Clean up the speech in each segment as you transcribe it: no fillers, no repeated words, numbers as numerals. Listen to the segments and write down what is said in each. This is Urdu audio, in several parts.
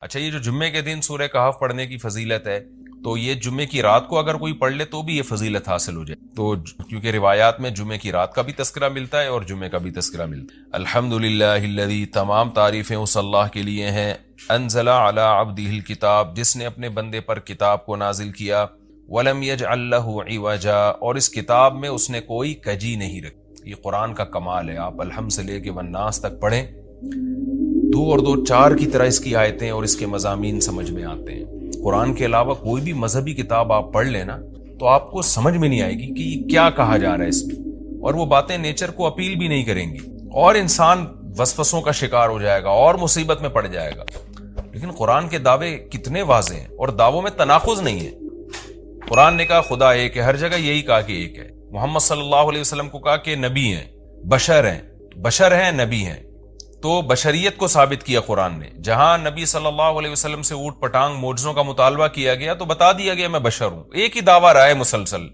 اچھا، یہ جو جمعے کے دن سورہ کہف پڑھنے کی فضیلت ہے، تو یہ جمعے کی رات کو اگر کوئی پڑھ لے تو بھی یہ فضیلت حاصل ہو جائے، تو کیونکہ روایات میں جمعے کی رات کا بھی تذکرہ ملتا ہے اور جمعے کا بھی تذکرہ ملتا ہے۔ الحمدللہ الذی، تمام تعریفیں اس اللہ کے لیے ہیں، انزل علی عبدہ الکتاب، جس نے اپنے بندے پر کتاب کو نازل کیا، ولم یجعل لہ عوجا، اور اس کتاب میں اس نے کوئی کجی نہیں رکھی۔ یہ قرآن کا کمال ہے، آپ الحمد سے لے کے والناس تک پڑھیں، دو اور دو چار کی طرح اس کی آیتیں اور اس کے مضامین سمجھ میں آتے ہیں۔ قرآن کے علاوہ کوئی بھی مذہبی کتاب آپ پڑھ لینا تو آپ کو سمجھ میں نہیں آئے گی کہ یہ کیا کہا جا رہا ہے اس میں، اور وہ باتیں نیچر کو اپیل بھی نہیں کریں گی، اور انسان وسوسوں کا شکار ہو جائے گا اور مصیبت میں پڑ جائے گا۔ لیکن قرآن کے دعوے کتنے واضح ہیں، اور دعووں میں تناقض نہیں ہے۔ قرآن نے کہا خدا ایک ہے، ہر جگہ یہی کہا کہ ایک ہے۔ محمد صلی اللہ علیہ وسلم کو کہا کہ نبی ہیں، بشر ہیں نبی ہیں، تو بشریت کو ثابت کیا قرآن نے۔ جہاں نبی صلی اللہ علیہ وسلم سے اوٹ پٹانگ معجزوں کا مطالبہ کیا گیا تو بتا دیا گیا میں بشر ہوں۔ ایک ہی دعویٰ رہا ہے مسلسل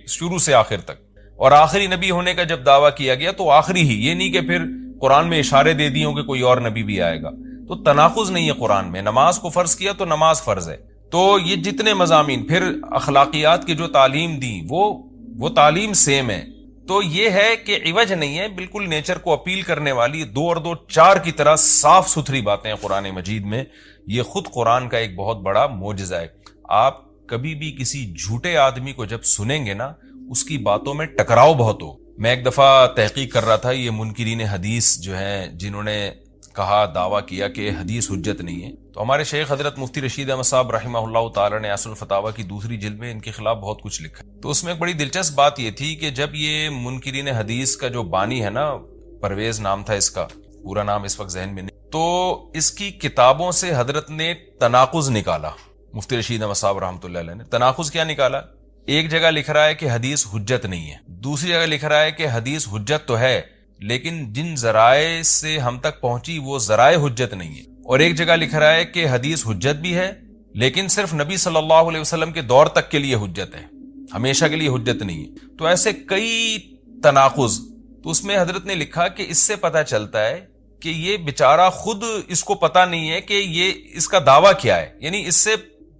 شروع سے آخر تک، اور آخری نبی ہونے کا جب دعویٰ کیا گیا تو آخری ہی، یہ نہیں کہ پھر قرآن میں اشارے دے دیے ہوں کہ کوئی اور نبی بھی آئے گا۔ تو تناقض نہیں ہے قرآن میں۔ نماز کو فرض کیا تو نماز فرض ہے، تو یہ جتنے مضامین، پھر اخلاقیات کی جو تعلیم دی وہ تعلیم سیم ہے۔ تو یہ ہے کہ عوج نہیں ہے، بالکل نیچر کو اپیل کرنے والی دو اور دو چار کی طرح صاف ستھری باتیں ہیں قرآن مجید میں۔ یہ خود قرآن کا ایک بہت بڑا معجزہ ہے۔ آپ کبھی بھی کسی جھوٹے آدمی کو جب سنیں گے نا، اس کی باتوں میں ٹکراؤ بہت ہو۔ میں ایک دفعہ تحقیق کر رہا تھا، یہ منکرین حدیث جو ہیں، جنہوں نے کہا، دعویٰ کیا کہ حدیث حجت نہیں ہے، تو ہمارے شیخ حضرت مفتی رشید احمد صاحب رحمہ اللہ تعالی نے اصل الفتاوی کی دوسری جلد میں ان کے خلاف بہت کچھ لکھا۔ تو اس میں ایک بڑی دلچسپ بات یہ تھی کہ جب یہ منکرین حدیث کا جو بانی ہے نا، پرویز نام تھا اس کا، پورا نام اس وقت ذہن میں نہیں، تو اس کی کتابوں سے حضرت نے تناقض نکالا۔ مفتی رشید احمد صاحب رحمۃ اللہ علیہ نے تناقض کیا نکالا؟ ایک جگہ لکھ رہا ہے کہ حدیث حجت نہیں ہے، دوسری جگہ لکھ رہا ہے کہ حدیث حجت تو ہے لیکن جن ذرائع سے ہم تک پہنچی وہ ذرائع حجت نہیں ہے، اور ایک جگہ لکھ رہا ہے کہ حدیث حجت بھی ہے لیکن صرف نبی صلی اللہ علیہ وسلم کے دور تک کے لیے حجت ہے، ہمیشہ کے لیے حجت نہیں ہے۔ تو ایسے کئی تناقض، تو اس میں حضرت نے لکھا کہ اس سے پتہ چلتا ہے کہ یہ بیچارہ خود اس کو پتہ نہیں ہے کہ یہ اس کا دعویٰ کیا ہے، یعنی اس سے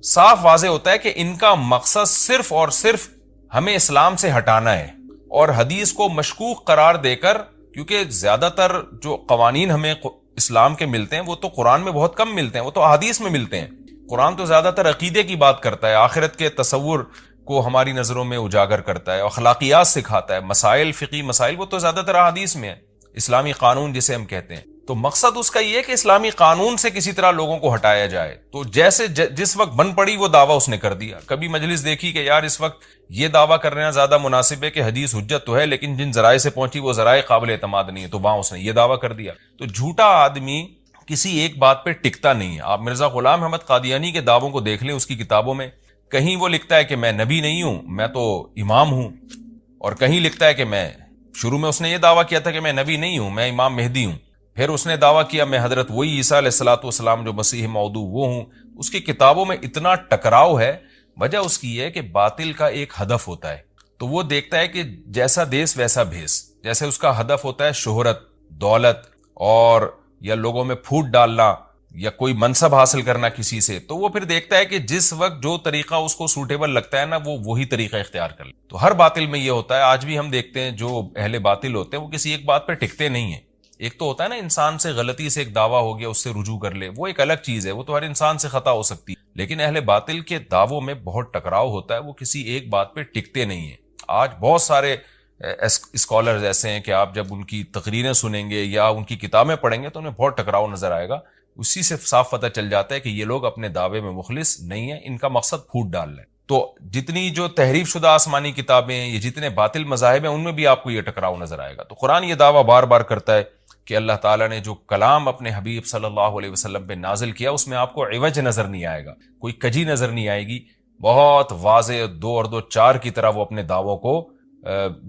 صاف واضح ہوتا ہے کہ ان کا مقصد صرف اور صرف ہمیں اسلام سے ہٹانا ہے، اور حدیث کو مشکوک قرار دے کر، کیونکہ زیادہ تر جو قوانین ہمیں اسلام کے ملتے ہیں وہ تو قرآن میں بہت کم ملتے ہیں، وہ تو احادیث میں ملتے ہیں۔ قرآن تو زیادہ تر عقیدے کی بات کرتا ہے، آخرت کے تصور کو ہماری نظروں میں اجاگر کرتا ہے، اخلاقیات سکھاتا ہے، مسائل، فقہی مسائل، وہ تو زیادہ تر احادیث میں ہے، اسلامی قانون جسے ہم کہتے ہیں۔ تو مقصد اس کا یہ ہے کہ اسلامی قانون سے کسی طرح لوگوں کو ہٹایا جائے۔ تو جیسے جس وقت بن پڑی وہ دعویٰ اس نے کر دیا۔ کبھی مجلس دیکھی کہ یار اس وقت یہ دعویٰ کرنا زیادہ مناسب ہے کہ حدیث حجت تو ہے لیکن جن ذرائع سے پہنچی وہ ذرائع قابل اعتماد نہیں ہے، تو وہاں اس نے یہ دعویٰ کر دیا۔ تو جھوٹا آدمی کسی ایک بات پہ ٹکتا نہیں ہے۔ آپ مرزا غلام احمد قادیانی کے دعووں کو دیکھ لیں، اس کی کتابوں میں کہیں وہ لکھتا ہے کہ میں نبی نہیں ہوں، میں تو امام ہوں، اور کہیں لکھتا ہے کہ میں، شروع میں اس نے یہ دعویٰ کیا تھا کہ میں نبی نہیں ہوں، میں امام مہدی ہوں، پھر اس نے دعویٰ کیا میں حضرت وہی عیسیٰ علیہ الصلوۃ والسلام جو مسیح موعود وہ ہوں۔ اس کی کتابوں میں اتنا ٹکراؤ ہے، وجہ اس کی یہ ہے کہ باطل کا ایک ہدف ہوتا ہے، تو وہ دیکھتا ہے کہ جیسا دیس ویسا بھیس۔ جیسے اس کا ہدف ہوتا ہے شہرت، دولت، اور یا لوگوں میں پھوٹ ڈالنا، یا کوئی منصب حاصل کرنا کسی سے، تو وہ پھر دیکھتا ہے کہ جس وقت جو طریقہ اس کو سوٹیبل لگتا ہے نا، وہ وہی طریقہ اختیار کر لے۔ تو ہر باطل میں یہ ہوتا ہے، آج بھی ہم دیکھتے ہیں جو اہل باطل ہوتے ہیں وہ کسی ایک بات پہ ٹکتے نہیں ہیں۔ ایک تو ہوتا ہے نا انسان سے غلطی سے ایک دعویٰ ہو گیا اس سے رجوع کر لے، وہ ایک الگ چیز ہے، وہ تو ہر انسان سے خطا ہو سکتی ہے، لیکن اہل باطل کے دعووں میں بہت ٹکراؤ ہوتا ہے، وہ کسی ایک بات پہ ٹکتے نہیں ہیں۔ آج بہت سارے اسکالرز ایسے ہیں کہ آپ جب ان کی تقریریں سنیں گے یا ان کی کتابیں پڑھیں گے تو انہیں بہت ٹکراؤ نظر آئے گا۔ اسی سے صاف پتہ چل جاتا ہے کہ یہ لوگ اپنے دعوے میں مخلص نہیں ہیں، ان کا مقصد پھوٹ ڈالنا ہے۔ تو جتنی جو تحریف شدہ آسمانی کتابیں ہیں، یہ جتنے باطل مذاہب ہیں، ان میں بھی آپ کو یہ ٹکراؤ نظر آئے گا۔ تو قرآن یہ دعویٰ بار بار کرتا ہے کہ اللہ تعالیٰ نے جو کلام اپنے حبیب صلی اللہ علیہ وسلم پہ نازل کیا، اس میں آپ کو عوج نظر نہیں آئے گا، کوئی کجی نظر نہیں آئے گی، بہت واضح دو اور دو چار کی طرح وہ اپنے دعووں کو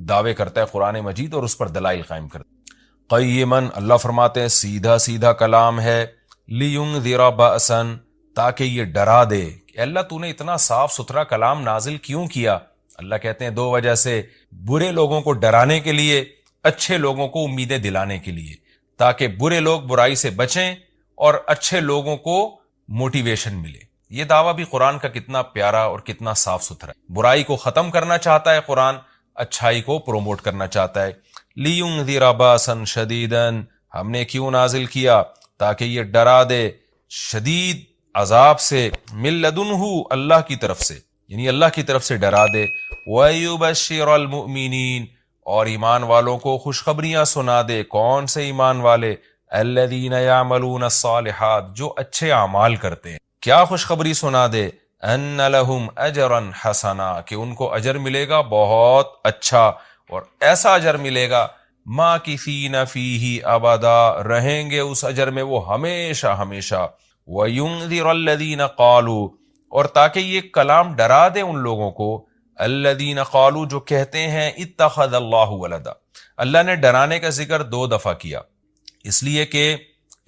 دعوے کرتا ہے قرآن مجید، اور اس پر دلائل قائم کرتا ہے۔ قیماً، اللہ فرماتے ہیں سیدھا سیدھا کلام ہے، لینذر بأسا، تاکہ یہ ڈرا دے۔ کہ اللہ تو نے اتنا صاف ستھرا کلام نازل کیوں کیا؟ اللہ کہتے ہیں دو وجہ سے، برے لوگوں کو ڈرانے کے لیے، اچھے لوگوں کو امیدیں دلانے کے لیے، تاکہ برے لوگ برائی سے بچیں اور اچھے لوگوں کو موٹیویشن ملے. یہ دعویٰ بھی قرآن کا کتنا پیارا اور کتنا صاف ستھرا ہے. برائی کو ختم کرنا چاہتا ہے قرآن, اچھائی کو پروموٹ کرنا چاہتا ہے. لِيُنذِرَ بَأْسًا شَدِيدًا, ہم نے کیوں نازل کیا؟ تاکہ یہ ڈرا دے شدید عذاب سے, مِن لَدُنْهُ, اللہ کی طرف سے, یعنی اللہ کی طرف سے ڈرا دے. وَيُبَشِّرَ الْمُؤْمِنِينَ, اور ایمان والوں کو خوشخبریاں سنا دے. کون سے ایمان والے؟ الَّذِينَ يَعْمَلُونَ الصَّالِحَاتِ, جو اچھے اعمال کرتے ہیں. کیا خوشخبری سنا دے؟ أَنَّ لَهُمْ أَجْرًا حَسَنًا, کہ ان کو اجر ملے گا بہت اچھا, اور ایسا اجر ملے گا مَاكِثِينَ فِيهِ أَبَدًا, رہیں گے اس اجر میں وہ ہمیشہ ہمیشہ. وَيُنذِرَ الَّذِينَ قَالُوا, اور تاکہ یہ کلام ڈرا دے ان لوگوں کو, الَّذِينَ قَالُوا, جو کہتے ہیں اتخذ اللہ ولدا. اللہ نے ڈرانے کا ذکر 2 دفعہ کیا, اس لیے کہ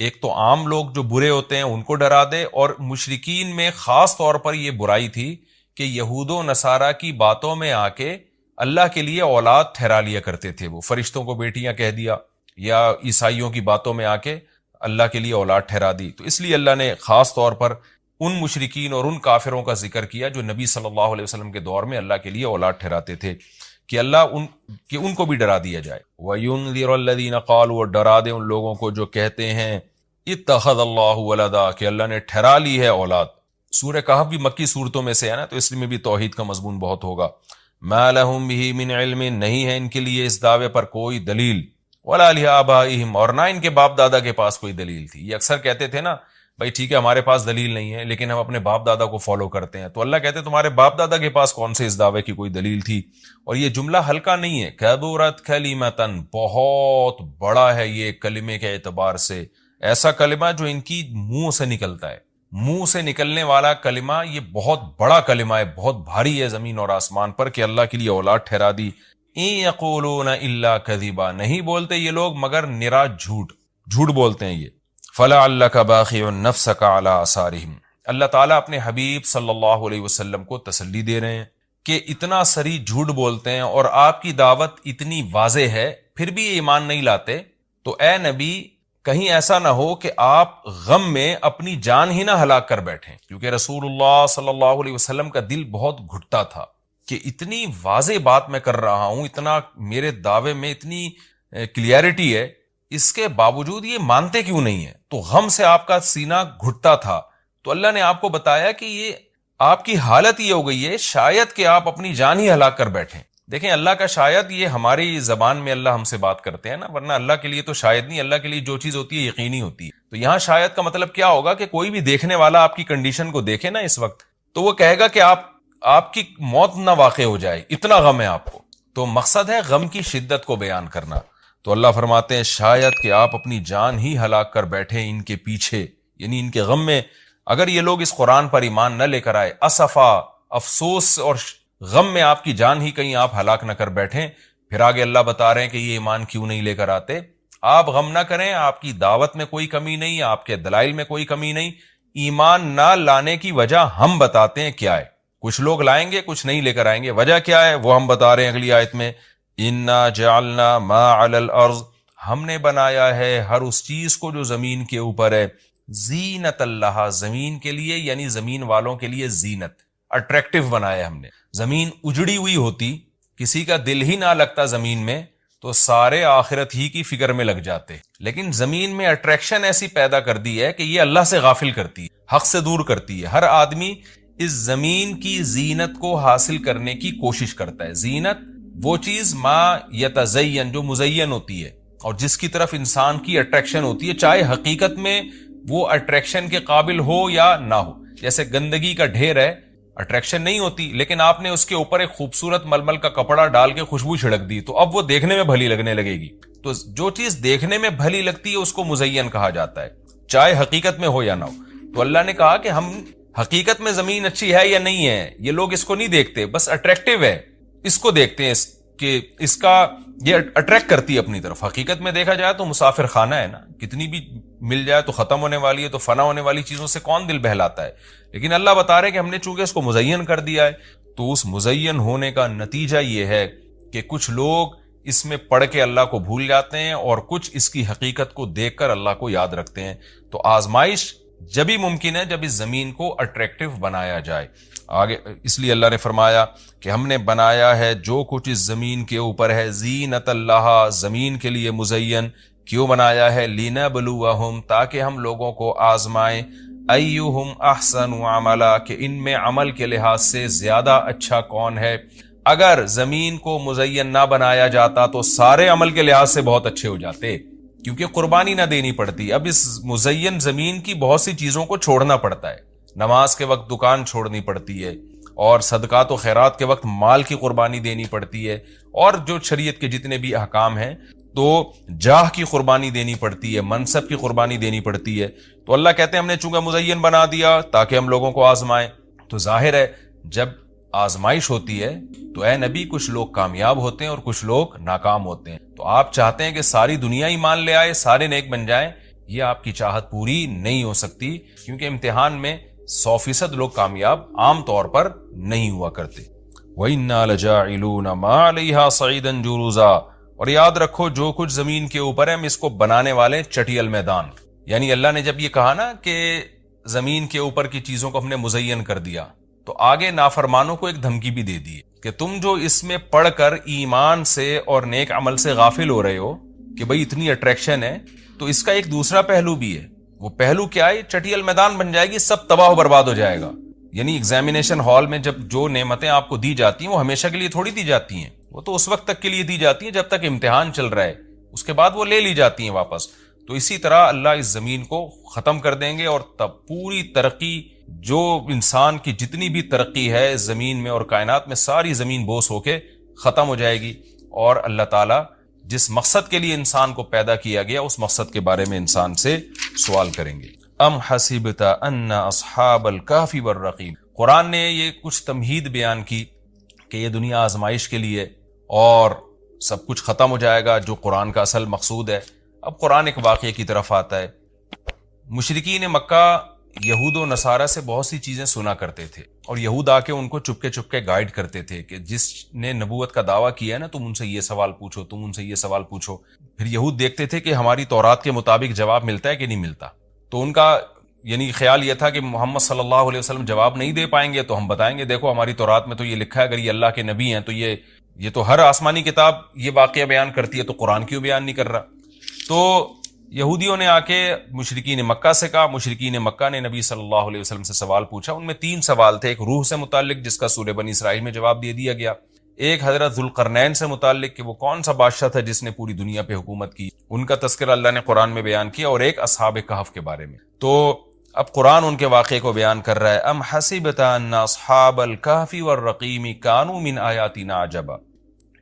ایک تو عام لوگ جو برے ہوتے ہیں ان کو ڈرا دے, اور مشرکین میں خاص طور پر یہ برائی تھی کہ یہود و نصارہ کی باتوں میں آ کے اللہ کے لیے اولاد ٹھہرا لیا کرتے تھے. وہ فرشتوں کو بیٹیاں کہہ دیا, یا عیسائیوں کی باتوں میں آ کے اللہ کے لیے اولاد ٹھہرا دی. تو اس لیے اللہ نے خاص طور پر ان مشرکین اور ان کافروں کا ذکر کیا جو نبی صلی اللہ علیہ وسلم کے دور میں اللہ کے لیے اولاد ٹھہراتے تھے, کہ اللہ ان کو بھی ڈرا دیا جائے. وَيُنذِرَ الَّذِينَ قَالُوا, اور ڈرا دے ان لوگوں کو جو کہتے ہیں اتخذ اللہ ولدا, کہ اللہ نے ٹھہرا لی ہے اولاد. سورہ کہف بھی مکی صورتوں میں سے ہے نا, تو اس میں بھی توحید کا مضمون بہت ہوگا. مَا لَهُم بِهِ مِنْ عِلْمٍ, نہیں ہے ان کے لیے اس دعوے پر کوئی دلیل. وَلَا لِآبَائِهِمْ, اور نہ ان کے باپ دادا کے پاس کوئی دلیل تھی. یہ اکثر کہتے تھے نا, بھائی ٹھیک ہے ہمارے پاس دلیل نہیں ہے لیکن ہم اپنے باپ دادا کو فالو کرتے ہیں. تو اللہ کہتے ہیں تمہارے باپ دادا کے پاس کون سے اس دعوے کی کوئی دلیل تھی. اور یہ جملہ ہلکا نہیں ہے, کبرت کلمۃ, بہت بڑا ہے یہ کلمے کے اعتبار سے. ایسا کلمہ جو ان کی منہ سے نکلتا ہے, منہ سے نکلنے والا کلمہ, یہ بہت بڑا کلمہ ہے, بہت بھاری ہے زمین اور آسمان پر, کہ اللہ کے لیے اولاد ٹھہرا دی. ان یقولون الا کذبا, نہیں بولتے یہ لوگ مگر نرا جھوٹ بولتے ہیں یہ. فلعلک باخع نفسک علی آثارہم, اللہ تعالیٰ اپنے حبیب صلی اللہ علیہ وسلم کو تسلی دے رہے ہیں کہ اتنا سری جھوٹ بولتے ہیں اور آپ کی دعوت اتنی واضح ہے پھر بھی ایمان نہیں لاتے, تو اے نبی کہیں ایسا نہ ہو کہ آپ غم میں اپنی جان ہی نہ ہلاک کر بیٹھیں. کیونکہ رسول اللہ صلی اللہ علیہ وسلم کا دل بہت گھٹتا تھا کہ اتنی واضح بات میں کر رہا ہوں, اتنا میرے دعوے میں اتنی کلیئرٹی ہے, اس کے باوجود یہ مانتے کیوں نہیں ہیں. تو غم سے آپ کا سینہ گھٹتا تھا. تو اللہ نے آپ کو بتایا کہ یہ آپ کی حالت یہ ہو گئی ہے شاید کہ آپ اپنی جان ہی ہلاک کر بیٹھیں. دیکھیں اللہ کا شاید یہ ہماری زبان میں اللہ ہم سے بات کرتے ہیں نا, ورنہ اللہ کے لیے تو شاید نہیں, اللہ کے لیے جو چیز ہوتی ہے یقینی ہوتی ہے. تو یہاں شاید کا مطلب کیا ہوگا کہ کوئی بھی دیکھنے والا آپ کی کنڈیشن کو دیکھے نا اس وقت, تو وہ کہے گا کہ آپ کی موت نہ واقع ہو جائے, اتنا غم ہے آپ کو. تو مقصد ہے غم کی شدت کو بیان کرنا. تو اللہ فرماتے ہیں شاید کہ آپ اپنی جان ہی ہلاک کر بیٹھے ان کے پیچھے, یعنی ان کے غم میں. اگر یہ لوگ اس قرآن پر ایمان نہ لے کر آئے, اسفا, افسوس اور غم میں آپ کی جان ہی کہیں آپ ہلاک نہ کر بیٹھیں. پھر آگے اللہ بتا رہے ہیں کہ یہ ایمان کیوں نہیں لے کر آتے. آپ غم نہ کریں, آپ کی دعوت میں کوئی کمی نہیں, آپ کے دلائل میں کوئی کمی نہیں. ایمان نہ لانے کی وجہ ہم بتاتے ہیں کیا ہے. کچھ لوگ لائیں گے, کچھ نہیں لے کر آئیں گے. وجہ کیا ہے وہ ہم بتا رہے ہیں اگلی آیت میں. انا جعلنا ما علی الارض, ہم نے بنایا ہے ہر اس چیز کو جو زمین کے اوپر ہے, زینت اللہ, زمین کے لیے, یعنی زمین والوں کے لیے زینت, اٹریکٹیو بنایا ہم نے. زمین اجڑی ہوئی ہوتی, کسی کا دل ہی نہ لگتا زمین میں, تو سارے آخرت ہی کی فکر میں لگ جاتے. لیکن زمین میں اٹریکشن ایسی پیدا کر دی ہے کہ یہ اللہ سے غافل کرتی ہے, حق سے دور کرتی ہے. ہر آدمی اس زمین کی زینت کو حاصل کرنے کی کوشش کرتا ہے. زینت وہ چیز ما یتزین, جو مزین ہوتی ہے اور جس کی طرف انسان کی اٹریکشن ہوتی ہے, چاہے حقیقت میں وہ اٹریکشن کے قابل ہو یا نہ ہو. جیسے گندگی کا ڈھیر ہے, اٹریکشن نہیں ہوتی, لیکن آپ نے اس کے اوپر ایک خوبصورت ململ کا کپڑا ڈال کے خوشبو چھڑک دی, تو اب وہ دیکھنے میں بھلی لگنے لگے گی. تو جو چیز دیکھنے میں بھلی لگتی ہے اس کو مزین کہا جاتا ہے, چاہے حقیقت میں ہو یا نہ ہو. تو اللہ نے کہا کہ ہم حقیقت میں زمین اچھی ہے یا نہیں ہے, یہ لوگ اس کو نہیں دیکھتے, بس اٹریکٹیو ہے اس کو دیکھتے ہیں کہ اس کا یہ اٹریکٹ کرتی ہے اپنی طرف. حقیقت میں دیکھا جائے تو مسافر خانہ ہے نا, کتنی بھی مل جائے تو ختم ہونے والی ہے, تو فنا ہونے والی چیزوں سے کون دل بہلاتا ہے. لیکن اللہ بتا رہے کہ ہم نے چونکہ اس کو مزین کر دیا ہے, تو اس مزین ہونے کا نتیجہ یہ ہے کہ کچھ لوگ اس میں پڑھ کے اللہ کو بھول جاتے ہیں اور کچھ اس کی حقیقت کو دیکھ کر اللہ کو یاد رکھتے ہیں. تو آزمائش جبھی ممکن ہے جب اس زمین کو اٹریکٹیو بنایا جائے. آگے اس لیے اللہ نے فرمایا کہ ہم نے بنایا ہے جو کچھ اس زمین کے اوپر ہے زینت اللہ، زمین کے لیے مزین. کیوں بنایا ہے؟ لنبلوہم، تاکہ ہم لوگوں کو آزمائیں، ایہم احسن عملا، کہ ان میں عمل کے لحاظ سے زیادہ اچھا کون ہے. اگر زمین کو مزین نہ بنایا جاتا تو سارے عمل کے لحاظ سے بہت اچھے ہو جاتے، کیونکہ قربانی نہ دینی پڑتی. اب اس مزین زمین کی بہت سی چیزوں کو چھوڑنا پڑتا ہے. نماز کے وقت دکان چھوڑنی پڑتی ہے، اور صدقات و خیرات کے وقت مال کی قربانی دینی پڑتی ہے، اور جو شریعت کے جتنے بھی احکام ہیں تو جاہ کی قربانی دینی پڑتی ہے، منصب کی قربانی دینی پڑتی ہے. تو اللہ کہتے ہیں ہم نے چونکہ مزین بنا دیا تاکہ ہم لوگوں کو آزمائیں. تو ظاہر ہے جب آزمائش ہوتی ہے تو اے نبی کچھ لوگ کامیاب ہوتے ہیں اور کچھ لوگ ناکام ہوتے ہیں. تو آپ چاہتے ہیں کہ ساری دنیا ایمان لے آئے، سارے نیک بن جائیں، یہ آپ کی چاہت پوری نہیں ہو سکتی، کیونکہ امتحان میں 100% لوگ کامیاب عام طور پر نہیں ہوا کرتے. وَإِنَّا لَجَاعِلُونَ مَا عَلَيْهَا صَعِيدًا جُرُزًا، اور یاد رکھو جو کچھ زمین کے اوپر ہے ہم اس کو بنانے والے چٹیل میدان. یعنی اللہ نے جب یہ کہا نا کہ زمین کے اوپر کی چیزوں کو ہم نے مزین کر دیا، تو آگے نافرمانوں کو ایک دھمکی بھی دے دی کہ تم جو اس میں پڑھ کر ایمان سے اور نیک عمل سے غافل ہو رہے ہو کہ بھئی اتنی اٹریکشن ہے، تو اس کا ایک دوسرا پہلو بھی ہے. وہ پہلو کیا ہے؟ چٹیل میدان بن جائے گی، سب تباہ و برباد ہو جائے گا. یعنی ایگزامینیشن ہال میں جب جو نعمتیں آپ کو دی جاتی ہیں وہ ہمیشہ کے لیے تھوڑی دی جاتی ہیں، وہ تو اس وقت تک کے لیے دی جاتی ہیں جب تک امتحان چل رہا ہے، اس کے بعد وہ لے لی جاتی ہیں واپس. تو اسی طرح اللہ اس زمین کو ختم کر دیں گے، اور تب پوری ترقی، جو انسان کی جتنی بھی ترقی ہے اس زمین میں اور کائنات میں، ساری زمین بوس ہو کے ختم ہو جائے گی. اور اللہ تعالیٰ جس مقصد کے لیے انسان کو پیدا کیا گیا اس مقصد کے بارے میں انسان سے سوال کریں گے. ام حسبت ان اصحاب الکہف والرقیم، قرآن نے یہ کچھ تمہید بیان کی کہ یہ دنیا آزمائش کے لیے اور سب کچھ ختم ہو جائے گا، جو قرآن کا اصل مقصود ہے. اب قرآن ایک واقعے کی طرف آتا ہے. مشرکین مکہ یہود و نصارہ سے بہت سی چیزیں سنا کرتے تھے، اور یہود آ کے ان کو چپکے چپکے گائیڈ کرتے تھے کہ جس نے نبوت کا دعویٰ کیا ہے نا تم ان سے یہ سوال پوچھو، تم ان سے یہ سوال پوچھو. پھر یہود دیکھتے تھے کہ ہماری تورات کے مطابق جواب ملتا ہے کہ نہیں ملتا. تو ان کا یعنی خیال یہ تھا کہ محمد صلی اللہ علیہ وسلم جواب نہیں دے پائیں گے تو ہم بتائیں گے دیکھو ہماری تورات میں تو یہ لکھا ہے، اگر یہ اللہ کے نبی ہیں تو یہ تو ہر آسمانی کتاب یہ واقعہ بیان کرتی ہے، تو قرآن کیوں بیان نہیں کر رہا. تو یہودیوں نے آ کے مشرکین مکہ سے کہا، مشرکین مکہ نے نبی صلی اللہ علیہ وسلم سے سوال پوچھا. ان میں 3 سوال تھے. ایک روح سے متعلق جس کا سورہ بنی اسرائیل میں جواب دے دیا گیا، ایک حضرت ذوالقرنین سے متعلق کہ وہ کون سا بادشاہ تھا جس نے پوری دنیا پہ حکومت کی، ان کا تذکرہ اللہ نے قرآن میں بیان کیا، اور ایک اصحاب کہف کے بارے میں. تو اب قرآن ان کے واقعے کو بیان کر رہا ہے. ام حسبت ان اصحاب الکہف والرقیم کانوا من آیاتنا عجبا،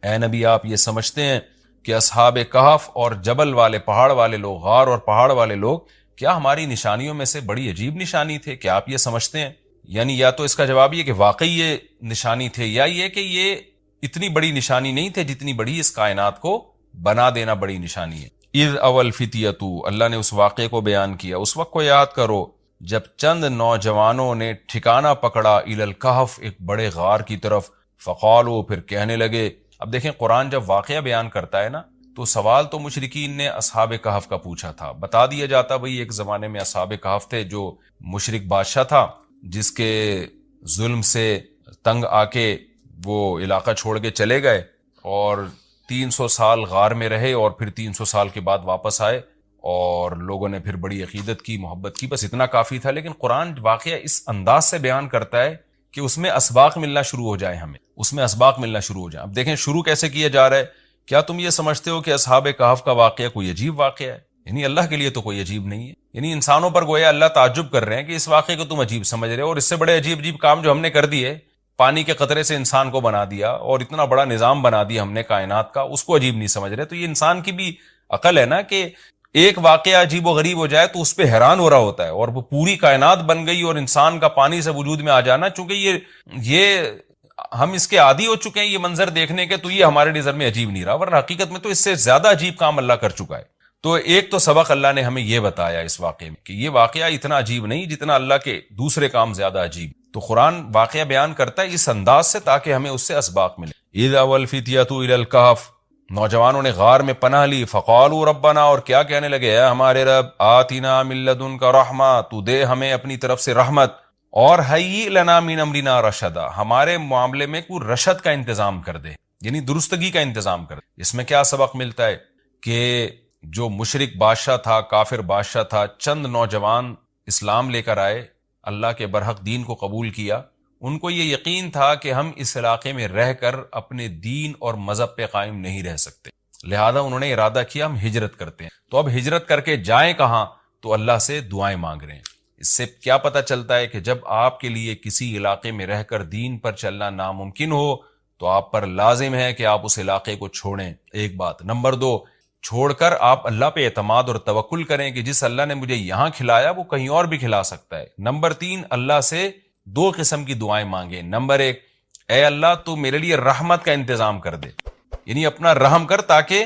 اے نبی آپ یہ سمجھتے ہیں کہ اصحاب کہف اور جبل والے، پہاڑ والے لوگ، غار اور پہاڑ والے لوگ کیا ہماری نشانیوں میں سے بڑی عجیب نشانی تھے؟ کیا آپ یہ سمجھتے ہیں؟ یعنی یا تو اس کا جواب یہ کہ واقعی یہ نشانی تھے، یا یہ کہ یہ اتنی بڑی نشانی نہیں تھے جتنی بڑی اس کائنات کو بنا دینا بڑی نشانی ہے. اذ اول فتیتو، اللہ نے اس واقعے کو بیان کیا. اس وقت کو یاد کرو جب چند نوجوانوں نے ٹھکانہ پکڑا الی الکہف، ایک بڑے غار کی طرف، فقالو، پھر کہنے لگے. اب دیکھیں قرآن جب واقعہ بیان کرتا ہے نا تو سوال تو مشرکین نے اصحاب کہف کا پوچھا تھا، بتا دیا جاتا بھئی ایک زمانے میں اصحاب کہف تھے جو مشرک بادشاہ تھا جس کے ظلم سے تنگ آ کے وہ علاقہ چھوڑ کے چلے گئے، اور 300 سال غار میں رہے، اور پھر 300 سال کے بعد واپس آئے اور لوگوں نے پھر بڑی عقیدت کی، محبت کی، بس اتنا کافی تھا. لیکن قرآن واقعہ اس انداز سے بیان کرتا ہے کہ اس میں اسباق ملنا شروع ہو جائے، ہمیں اس میں اسباق ملنا شروع ہو جائے. اب دیکھیں شروع کیسے کیا جا رہا ہے. کیا تم یہ سمجھتے ہو کہ اصحاب کہف کا واقعہ کوئی عجیب واقعہ ہے؟ یعنی اللہ کے لیے تو کوئی عجیب نہیں ہے. یعنی انسانوں پر گویا اللہ تعجب کر رہے ہیں کہ اس واقعے کو تم عجیب سمجھ رہے ہو، اور اس سے بڑے عجیب عجیب کام جو ہم نے کر دیے، پانی کے قطرے سے انسان کو بنا دیا اور اتنا بڑا نظام بنا دیا ہم نے کائنات کا، اس کو عجیب نہیں سمجھ رہے. تو یہ انسان کی بھی عقل ہے نا کہ ایک واقعہ عجیب و غریب ہو جائے تو اس پہ حیران ہو رہا ہوتا ہے، اور وہ پوری کائنات بن گئی اور انسان کا پانی سے وجود میں آ جانا، چونکہ یہ ہم اس کے عادی ہو چکے ہیں یہ منظر دیکھنے کے، تو یہ ہمارے نظر میں عجیب نہیں رہا، ورنہ حقیقت میں تو اس سے زیادہ عجیب کام اللہ کر چکا ہے. تو ایک تو سبق اللہ نے ہمیں یہ بتایا اس واقعے میں کہ یہ واقعہ اتنا عجیب نہیں جتنا اللہ کے دوسرے کام زیادہ عجیب. تو قرآن واقعہ بیان کرتا ہے اس انداز سے تاکہ ہمیں اس سے اسباق ملے. اذ اول فتیۃ الی الکہف، نوجوانوں نے غار میں پناہ لی، فقالوا ربنا، اور کیا کہنے لگے، اے ہمارے رب، آتنا من لدنک رحمہ، تو دے ہمیں اپنی طرف سے رحمت، اور ہیئ لنا من امرنا رشدا، ہمارے معاملے میں کوئی رشد کا انتظام کر دے، یعنی درستگی کا انتظام کر دے۔ اس میں کیا سبق ملتا ہے کہ جو مشرک بادشاہ تھا، کافر بادشاہ تھا، چند نوجوان اسلام لے کر آئے، اللہ کے برحق دین کو قبول کیا، ان کو یہ یقین تھا کہ ہم اس علاقے میں رہ کر اپنے دین اور مذہب پہ قائم نہیں رہ سکتے، لہذا انہوں نے ارادہ کیا ہم ہجرت کرتے ہیں۔ تو اب ہجرت کر کے جائیں کہاں؟ تو اللہ سے دعائیں مانگ رہے ہیں۔ اس سے کیا پتہ چلتا ہے کہ جب آپ کے لیے کسی علاقے میں رہ کر دین پر چلنا ناممکن ہو تو آپ پر لازم ہے کہ آپ اس علاقے کو چھوڑیں، ایک بات۔ نمبر 2، چھوڑ کر آپ اللہ پہ اعتماد اور توکل کریں کہ جس اللہ نے مجھے یہاں کھلایا وہ کہیں اور بھی کھلا سکتا ہے۔ نمبر 3، اللہ سے 2 قسم کی دعائیں مانگیں۔ نمبر 1، اے اللہ تو میرے لیے رحمت کا انتظام کر دے، یعنی اپنا رحم کر تاکہ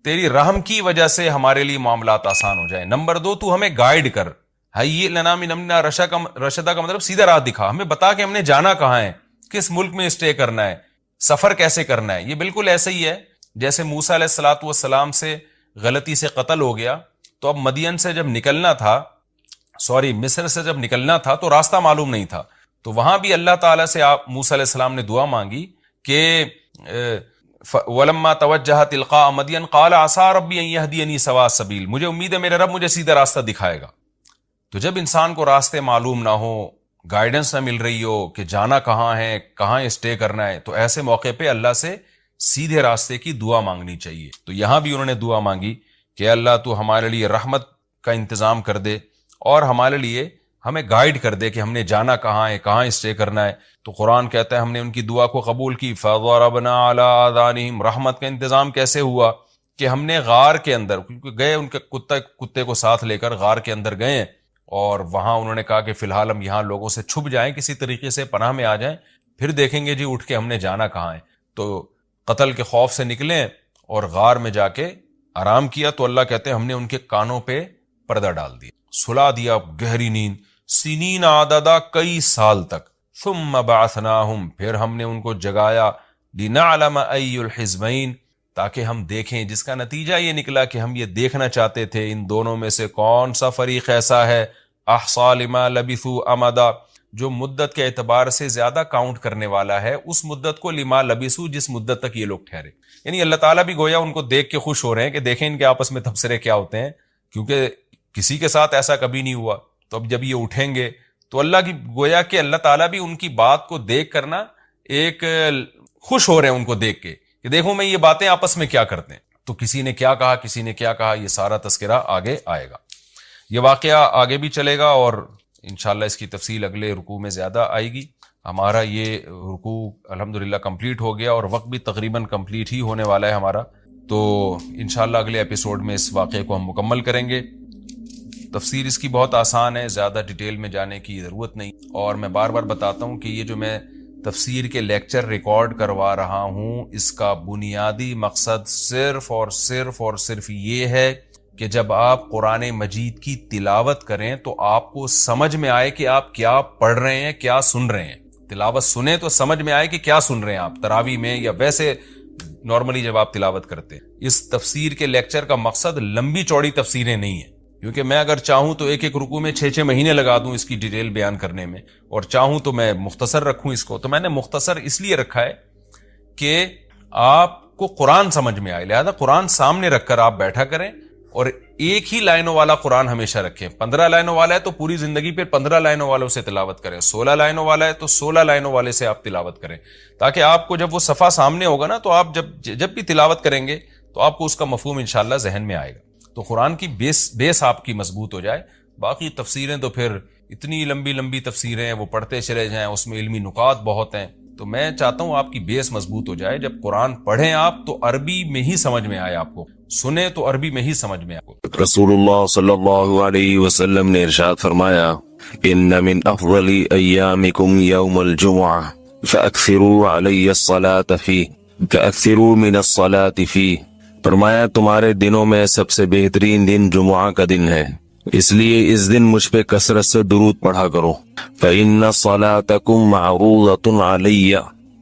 تیری رحم کی وجہ سے ہمارے لیے معاملات آسان ہو جائیں۔ نمبر 2، تو ہمیں گائیڈ کر، ہیئ لنا من امرنا رشدا کا مطلب سیدھا راہ دکھا، ہمیں بتا کہ ہم نے جانا کہاں ہے، کس ملک میں اسٹے کرنا ہے، سفر کیسے کرنا ہے۔ یہ بالکل ایسا ہی ہے جیسے موسیٰ علیہ الصلوۃ والسلام سے غلطی سے قتل ہو گیا، تو اب مدین سے جب نکلنا تھا، مصر سے جب نکلنا تھا تو راستہ معلوم نہیں تھا، تو وہاں بھی اللہ تعالیٰ سے موسیٰ علیہ السلام نے دعا مانگی کہ وَلَمَّا تَوَجَّهَ تِلْقَاءَ مَدْيَنَ قَالَ عَسَىٰ رَبِّي أَن يَهْدِيَنِي سَوَاءَ السَّبِيلِ، مجھے امید ہے میرے رب مجھے سیدھا راستہ دکھائے گا۔ تو جب انسان کو راستے معلوم نہ ہو، گائیڈنس نہ مل رہی ہو کہ جانا کہاں ہے، کہاں اسٹے کرنا ہے، تو ایسے موقع پہ اللہ سے سیدھے راستے کی دعا مانگنی چاہیے۔ تو یہاں بھی انہوں نے دعا مانگی کہ اللہ تو ہمارے لیے رحمت کا انتظام کر دے اور ہمارے لیے ہمیں گائیڈ کر دے کہ ہم نے جانا کہاں ہے، کہاں اسٹے کرنا ہے۔ تو قرآن کہتا ہے ہم نے ان کی دعا کو قبول کی، فَضَرَبْنَا عَلَىٰ آذَانِهِمْ، رحمت کا انتظام کیسے ہوا کہ ہم نے غار کے اندر، کیونکہ گئے ان کے کتے کو ساتھ لے کر غار کے اندر گئے، اور وہاں انہوں نے کہا کہ فی الحال ہم یہاں لوگوں سے چھپ جائیں، کسی طریقے سے پناہ میں آ جائیں، پھر دیکھیں گے جی اٹھ کے ہم نے جانا کہاں ہے۔ تو قتل کے خوف سے نکلیں اور غار میں جا کے آرام کیا، تو اللہ کہتے ہیں ہم نے ان کے کانوں پہ پردہ ڈال دیا، سلا دیا گہری نیند، سنین عددا، کئی سال تک، ثم بعثناہم، پھر ہم نے ان کو جگایا، لنعلم ای الحزبین، تاکہ ہم دیکھیں، جس کا نتیجہ یہ نکلا کہ ہم یہ دیکھنا چاہتے تھے ان دونوں میں سے کون سا فریق ایسا ہے احصیٰ لما لبثوا امدا، جو مدت کے اعتبار سے زیادہ کاؤنٹ کرنے والا ہے اس مدت کو، لما لبثوا، جس مدت تک یہ لوگ ٹھہرے۔ یعنی اللہ تعالیٰ بھی گویا ان کو دیکھ کے خوش ہو رہے ہیں کہ دیکھیں ان کے آپس میں تبصرے کیا ہوتے ہیں، کیونکہ کسی کے ساتھ ایسا کبھی نہیں ہوا۔ تو اب جب یہ اٹھیں گے تو اللہ کی گویا کہ اللہ تعالیٰ بھی ان کی بات کو دیکھ کرنا ایک خوش ہو رہے ہیں ان کو دیکھ کے کہ دیکھو میں یہ باتیں آپس میں کیا کرتے ہیں، تو کسی نے کیا کہا، کسی نے کیا کہا، یہ سارا تذکرہ آگے آئے گا۔ یہ واقعہ آگے بھی چلے گا اور انشاءاللہ اس کی تفصیل اگلے رکوع میں زیادہ آئے گی۔ ہمارا یہ رکوع الحمدللہ کمپلیٹ ہو گیا اور وقت بھی تقریباً کمپلیٹ ہی ہونے والا ہے ہمارا، تو انشاءاللہ اگلے ایپیسوڈ میں اس واقعے کو ہم مکمل کریں گے۔ تفسیر اس کی بہت آسان ہے، زیادہ ڈیٹیل میں جانے کی ضرورت نہیں، اور میں بار بار بتاتا ہوں کہ یہ جو میں تفسیر کے لیکچر ریکارڈ کروا رہا ہوں، اس کا بنیادی مقصد صرف اور صرف یہ ہے کہ جب آپ قرآن مجید کی تلاوت کریں تو آپ کو سمجھ میں آئے کہ آپ کیا پڑھ رہے ہیں، کیا سن رہے ہیں۔ تلاوت سنیں تو سمجھ میں آئے کہ کیا سن رہے ہیں آپ، تراویح میں یا ویسے نارملی جب آپ تلاوت کرتے ہیں۔ اس تفسیر کے لیکچر کا مقصد لمبی چوڑی تفسیریں نہیں ہیں، کیونکہ میں اگر چاہوں تو ایک ایک رکوع میں 6 مہینے لگا دوں اس کی ڈیٹیل بیان کرنے میں، اور چاہوں تو میں مختصر رکھوں اس کو۔ تو میں نے مختصر اس لیے رکھا ہے کہ آپ کو قرآن سمجھ میں آئے، لہذا قرآن سامنے رکھ کر آپ بیٹھا کریں اور ایک ہی لائنوں والا قرآن ہمیشہ رکھیں۔ 15 لائنوں والا ہے تو پوری زندگی پھر 15 لائنوں والوں سے تلاوت کریں، 16 لائنوں والا ہے تو 16 لائنوں والے سے آپ تلاوت کریں، تاکہ آپ کو جب وہ صفحہ سامنے ہوگا نا تو آپ جب بھی تلاوت کریں گے تو آپ کو اس کا مفہوم انشاءاللہ ذہن میں آئے گا، تو قرآن کی بیس آپ کی مضبوط ہو جائے۔ باقی تفسیریں تو پھر اتنی لمبی تفسیریں ہیں، وہ پڑھتے چلے جائیں، اس میں علمی نکات بہت ہیں، تو میں چاہتا ہوں آپ کی بیس مضبوط ہو جائے۔ جب قرآن پڑھیں آپ تو عربی میں ہی سمجھ میں آئے، آپ کو سنیں تو عربی میں ہی سمجھ میں آئے۔ رسول اللہ صلی اللہ علیہ وسلم نے ارشاد فرمایا، ان من افضل ایامکم یوم الجمعہ فاکثروا علی الصلاة فیہ کاکثروا من الصلاة فیہ، فرمایا تمہارے دنوں میں سب سے بہترین دن جمعہ کا دن ہے، اس لیے اس دن مجھ پہ کثرت سے درود پڑھا کرو۔ فإن صلاتکم معروضۃ علی،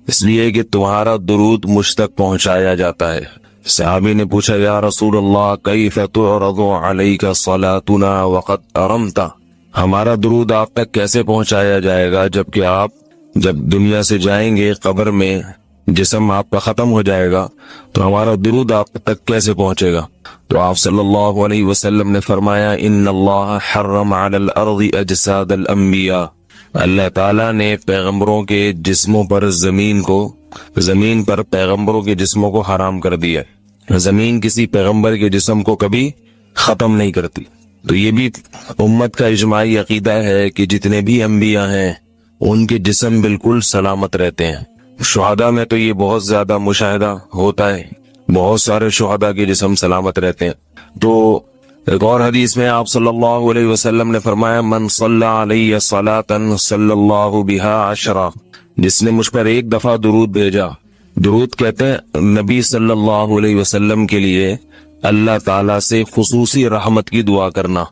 اس لیے کہ تمہارا درود مجھ تک پہنچایا جاتا ہے۔ صحابی نے پوچھا یا رسول اللہ کیف تعرض علیک صلاتنا وقد ارمتا، ہمارا درود آپ تک کیسے پہنچایا جائے گا جبکہ آپ جب دنیا سے جائیں گے قبر میں جسم آپ کا ختم ہو جائے گا تو ہمارا درود آپ تک کیسے پہنچے گا؟ تو آپ صلی اللہ علیہ وسلم نے فرمایا ان اللہ حرم علی الارض اجساد الانبیاء، اللہ تعالیٰ نے پیغمبروں کے جسموں پر زمین پر پیغمبروں کے جسموں کو حرام کر دیا، زمین کسی پیغمبر کے جسم کو کبھی ختم نہیں کرتی۔ تو یہ بھی امت کا اجماعی عقیدہ ہے کہ جتنے بھی انبیاء ہیں ان کے جسم بالکل سلامت رہتے ہیں۔ شہداء میں تو یہ بہت زیادہ مشاہدہ ہوتا ہے، بہت سارے شہداء کے جسم سلامت رہتے ہیں۔ تو ایک اور حدیث میں آپ صلی اللہ علیہ وسلم نے فرمایا من صلی علیہ صلاۃ صلی اللہ بہا عشرہ، جس نے مجھ پر ایک دفعہ درود بھیجا، درود کہتے ہیں نبی صلی اللہ علیہ وسلم کے لیے اللہ تعالیٰ سے خصوصی رحمت کی دعا کرنا۔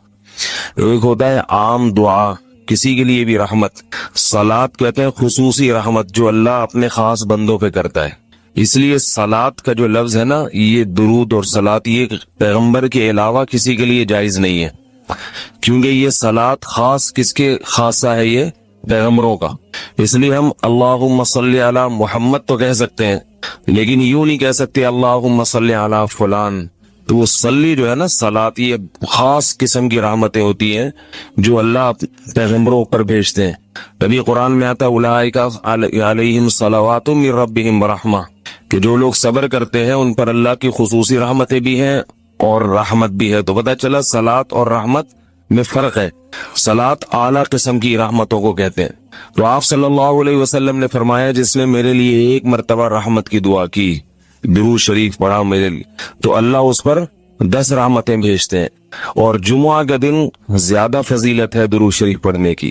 ایک ہوتا ہے عام دعا، کسی کے لیے بھی رحمت، صلات کہتے ہیں خصوصی رحمت جو اللہ اپنے خاص بندوں پہ کرتا ہے۔ اس لیے صلات کا جو لفظ ہے نا، یہ درود اور صلات یہ پیغمبر کے علاوہ کسی کے لیے جائز نہیں ہے، کیونکہ یہ صلات خاص کس کے خاصہ ہے؟ یہ پیغمبروں کا۔ اس لیے ہم اللہم صلی علی محمد تو کہہ سکتے ہیں، لیکن یوں نہیں کہہ سکتے اللہم صلی علی فلان۔ تو وہ صلی جو ہے نا، صلات یہ خاص قسم کی رحمتیں ہوتی ہیں جو اللہ پیغمبروں پر بھیجتے ہیں۔ تبھی قرآن میں آتا ہے اولئک علیہم صلوات من ربہم رحمہ، کہ جو لوگ صبر کرتے ہیں ان پر اللہ کی خصوصی رحمتیں بھی ہیں اور رحمت بھی ہے۔ تو پتہ چلا صلات اور رحمت میں فرق ہے۔ صلات اعلیٰ قسم کی رحمتوں کو کہتے ہیں۔ تو آپ صلی اللہ علیہ وسلم نے فرمایا جس نے میرے لیے ایک مرتبہ رحمت کی دعا کی، درود شریف پڑھا میرے لیے، تو اللہ اس پر 10 رحمتیں بھیجتے ہیں۔ اور جمعہ کا دن زیادہ فضیلت ہے درود شریف پڑھنے کی۔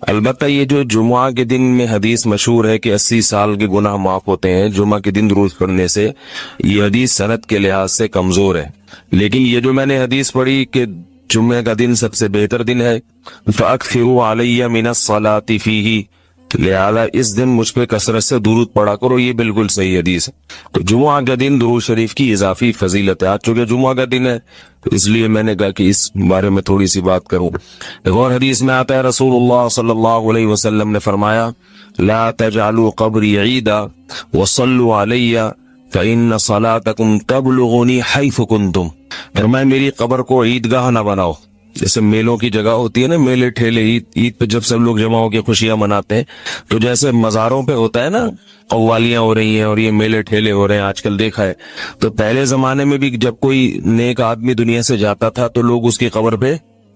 البتہ یہ جو جمعہ کے دن میں حدیث مشہور ہے کہ 80 سال کے گناہ معاف ہوتے ہیں جمعہ کے دن درود پڑھنے سے، یہ حدیث سند کے لحاظ سے کمزور ہے۔ لیکن یہ جو میں نے حدیث پڑھی کہ جمعہ کا دن سب سے بہتر دن ہے، فَأَكْثِرُوا عَلَيَّ مِنَ الصَّلَاةِ فِيهِ، لہذا اس دن مجھ پہ کثرت سے درود پڑھا کرو، یہ بالکل صحیح حدیث ہے۔ تو جمعہ کا دن درود شریف کی اضافی فضیلت ہے۔ آج چونکہ جمعہ کا دن ہے تو اس لیے میں نے کہا کہ اس بارے میں تھوڑی سی بات کروں۔ ایک اور حدیث میں آتا ہے رسول اللہ صلی اللہ علیہ وسلم نے فرمایا لا تجعلوا قبری عیدا وصلوا علی فإن صلاتکم تبلغنی حیث کنتم، فرمایا میری قبر کو عیدگاہ نہ بناؤ۔ جیسے میلوں کی جگہ ہوتی ہے نا، میلے ٹھیلے، عید پہ جب سب لوگ جمع ہو کے خوشیاں مناتے ہیں، تو جیسے مزاروں پہ ہوتا ہے نا قوالیاں ہو رہی ہیں اور یہ میلے ٹھیلے ہو رہے ہیں آج کل دیکھا ہے، تو پہلے زمانے میں بھی جب کوئی نیک آدمی دنیا سے جاتا تھا تو لوگ اس کی قبر پہ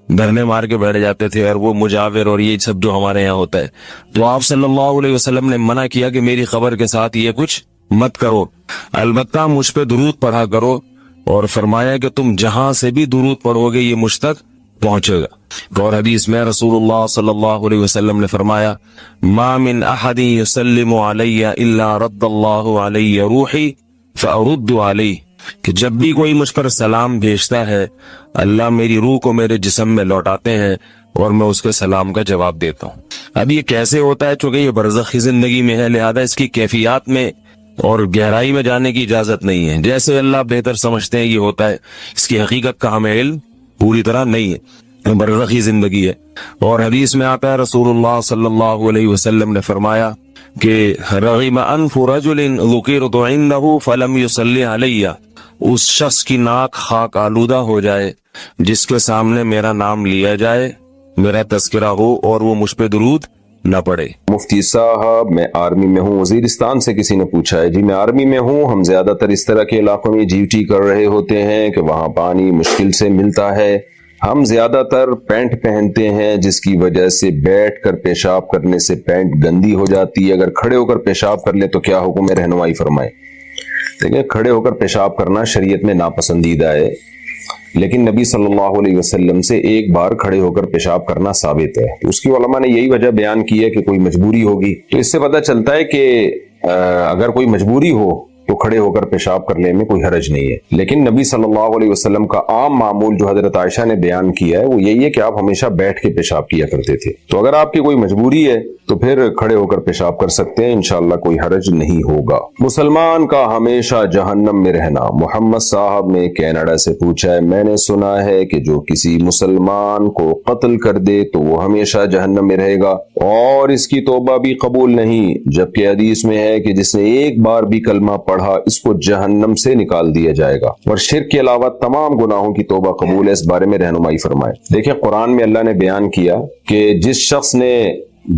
دھرنے مار کے بیٹھ جاتے تھے، اور وہ مجاور اور یہ سب جو ہمارے یہاں ہوتا ہے۔ تو آپ صلی اللہ علیہ وسلم نے منع کیا کہ میری قبر کے ساتھ یہ کچھ مت کرو، البتہ مجھ پہ درود پڑھا کرو، اور فرمایا کہ تم جہاں سے بھی درود پڑھو گے یہ مجھ تک پہنچے گا۔ اور حدیث میں رسول اللہ صلی اللہ علیہ وسلم نے فرمایا ما من احد یسلم علی الا رد اللہ علی روحی فارد علیہ، کہ جب بھی کوئی مجھ پر سلام بھیجتا ہے اللہ میری روح کو میرے جسم میں لوٹاتے ہیں اور میں اس کے سلام کا جواب دیتا ہوں۔ اب یہ کیسے ہوتا ہے؟ چونکہ یہ برزخی زندگی میں ہے، لہذا اس کی کیفیات میں اور گہرائی میں جانے کی اجازت نہیں ہے۔ جیسے اللہ بہتر سمجھتے ہیں یہ ہوتا ہے، اس کی حقیقت کا ہمیں علم پوری طرح نہیں ہے، برزخی زندگی ہے۔ اور حدیث میں آتا ہے رسول اللہ صلی اللہ علیہ وسلم نے فرمایا کہ رغم انف رجل ذکرت عنده فلم يصلی علی، اس شخص کی ناک خاک آلودہ ہو جائے جس کے سامنے میرا نام لیا جائے، میرا تذکرہ ہو اور وہ مجھ پہ درود نہ پڑے۔ مفتی صاحب میں آرمی میں ہوں، وزیرستان سے کسی نے پوچھا ہے جی میں آرمی میں ہوں، ہم زیادہ تر اس طرح کے علاقوں میں ڈیوٹی کر رہے ہوتے ہیں کہ وہاں پانی مشکل سے ملتا ہے، ہم زیادہ تر پینٹ پہنتے ہیں جس کی وجہ سے بیٹھ کر پیشاب کرنے سے پینٹ گندی ہو جاتی ہے، اگر کھڑے ہو کر پیشاب کر لے تو کیا حکم ہے؟ رہنمائی فرمائیں۔ دیکھیں کھڑے ہو کر پیشاب کرنا شریعت میں ناپسندیدہ ہے، لیکن نبی صلی اللہ علیہ وسلم سے ایک بار کھڑے ہو کر پیشاب کرنا ثابت ہے، تو اس کی علماء نے یہی وجہ بیان کی ہے کہ کوئی مجبوری ہوگی۔ تو اس سے پتہ چلتا ہے کہ اگر کوئی مجبوری ہو تو کھڑے ہو کر پیشاب کرنے میں کوئی حرج نہیں ہے. لیکن نبی صلی اللہ علیہ وسلم کا عام معمول جو حضرت عائشہ نے بیان کیا ہے وہ یہی ہے کہ آپ ہمیشہ بیٹھ کے پیشاب کیا کرتے تھے. تو اگر آپ کی کوئی مجبوری ہے تو پھر کھڑے ہو کر پیشاب کر سکتے ہیں, انشاءاللہ کوئی حرج نہیں ہوگا. مسلمان کا ہمیشہ جہنم میں رہنا. محمد صاحب نے کینیڈا سے پوچھا ہے, میں نے سنا ہے کہ جو کسی مسلمان کو قتل کر دے تو وہ ہمیشہ جہنم میں رہے گا اور اس کی توبہ بھی قبول نہیں, جبکہ حدیث میں ہے کہ جس نے ایک بار بھی کلمہ پڑھا اس کو جہنم سے نکال دیا جائے گا, اور شرک کے علاوہ تمام گناہوں کی توبہ قبول ہے. اس بارے میں رہنمائی فرمائے. دیکھیں قرآن میں اللہ نے بیان کیا کہ جس شخص نے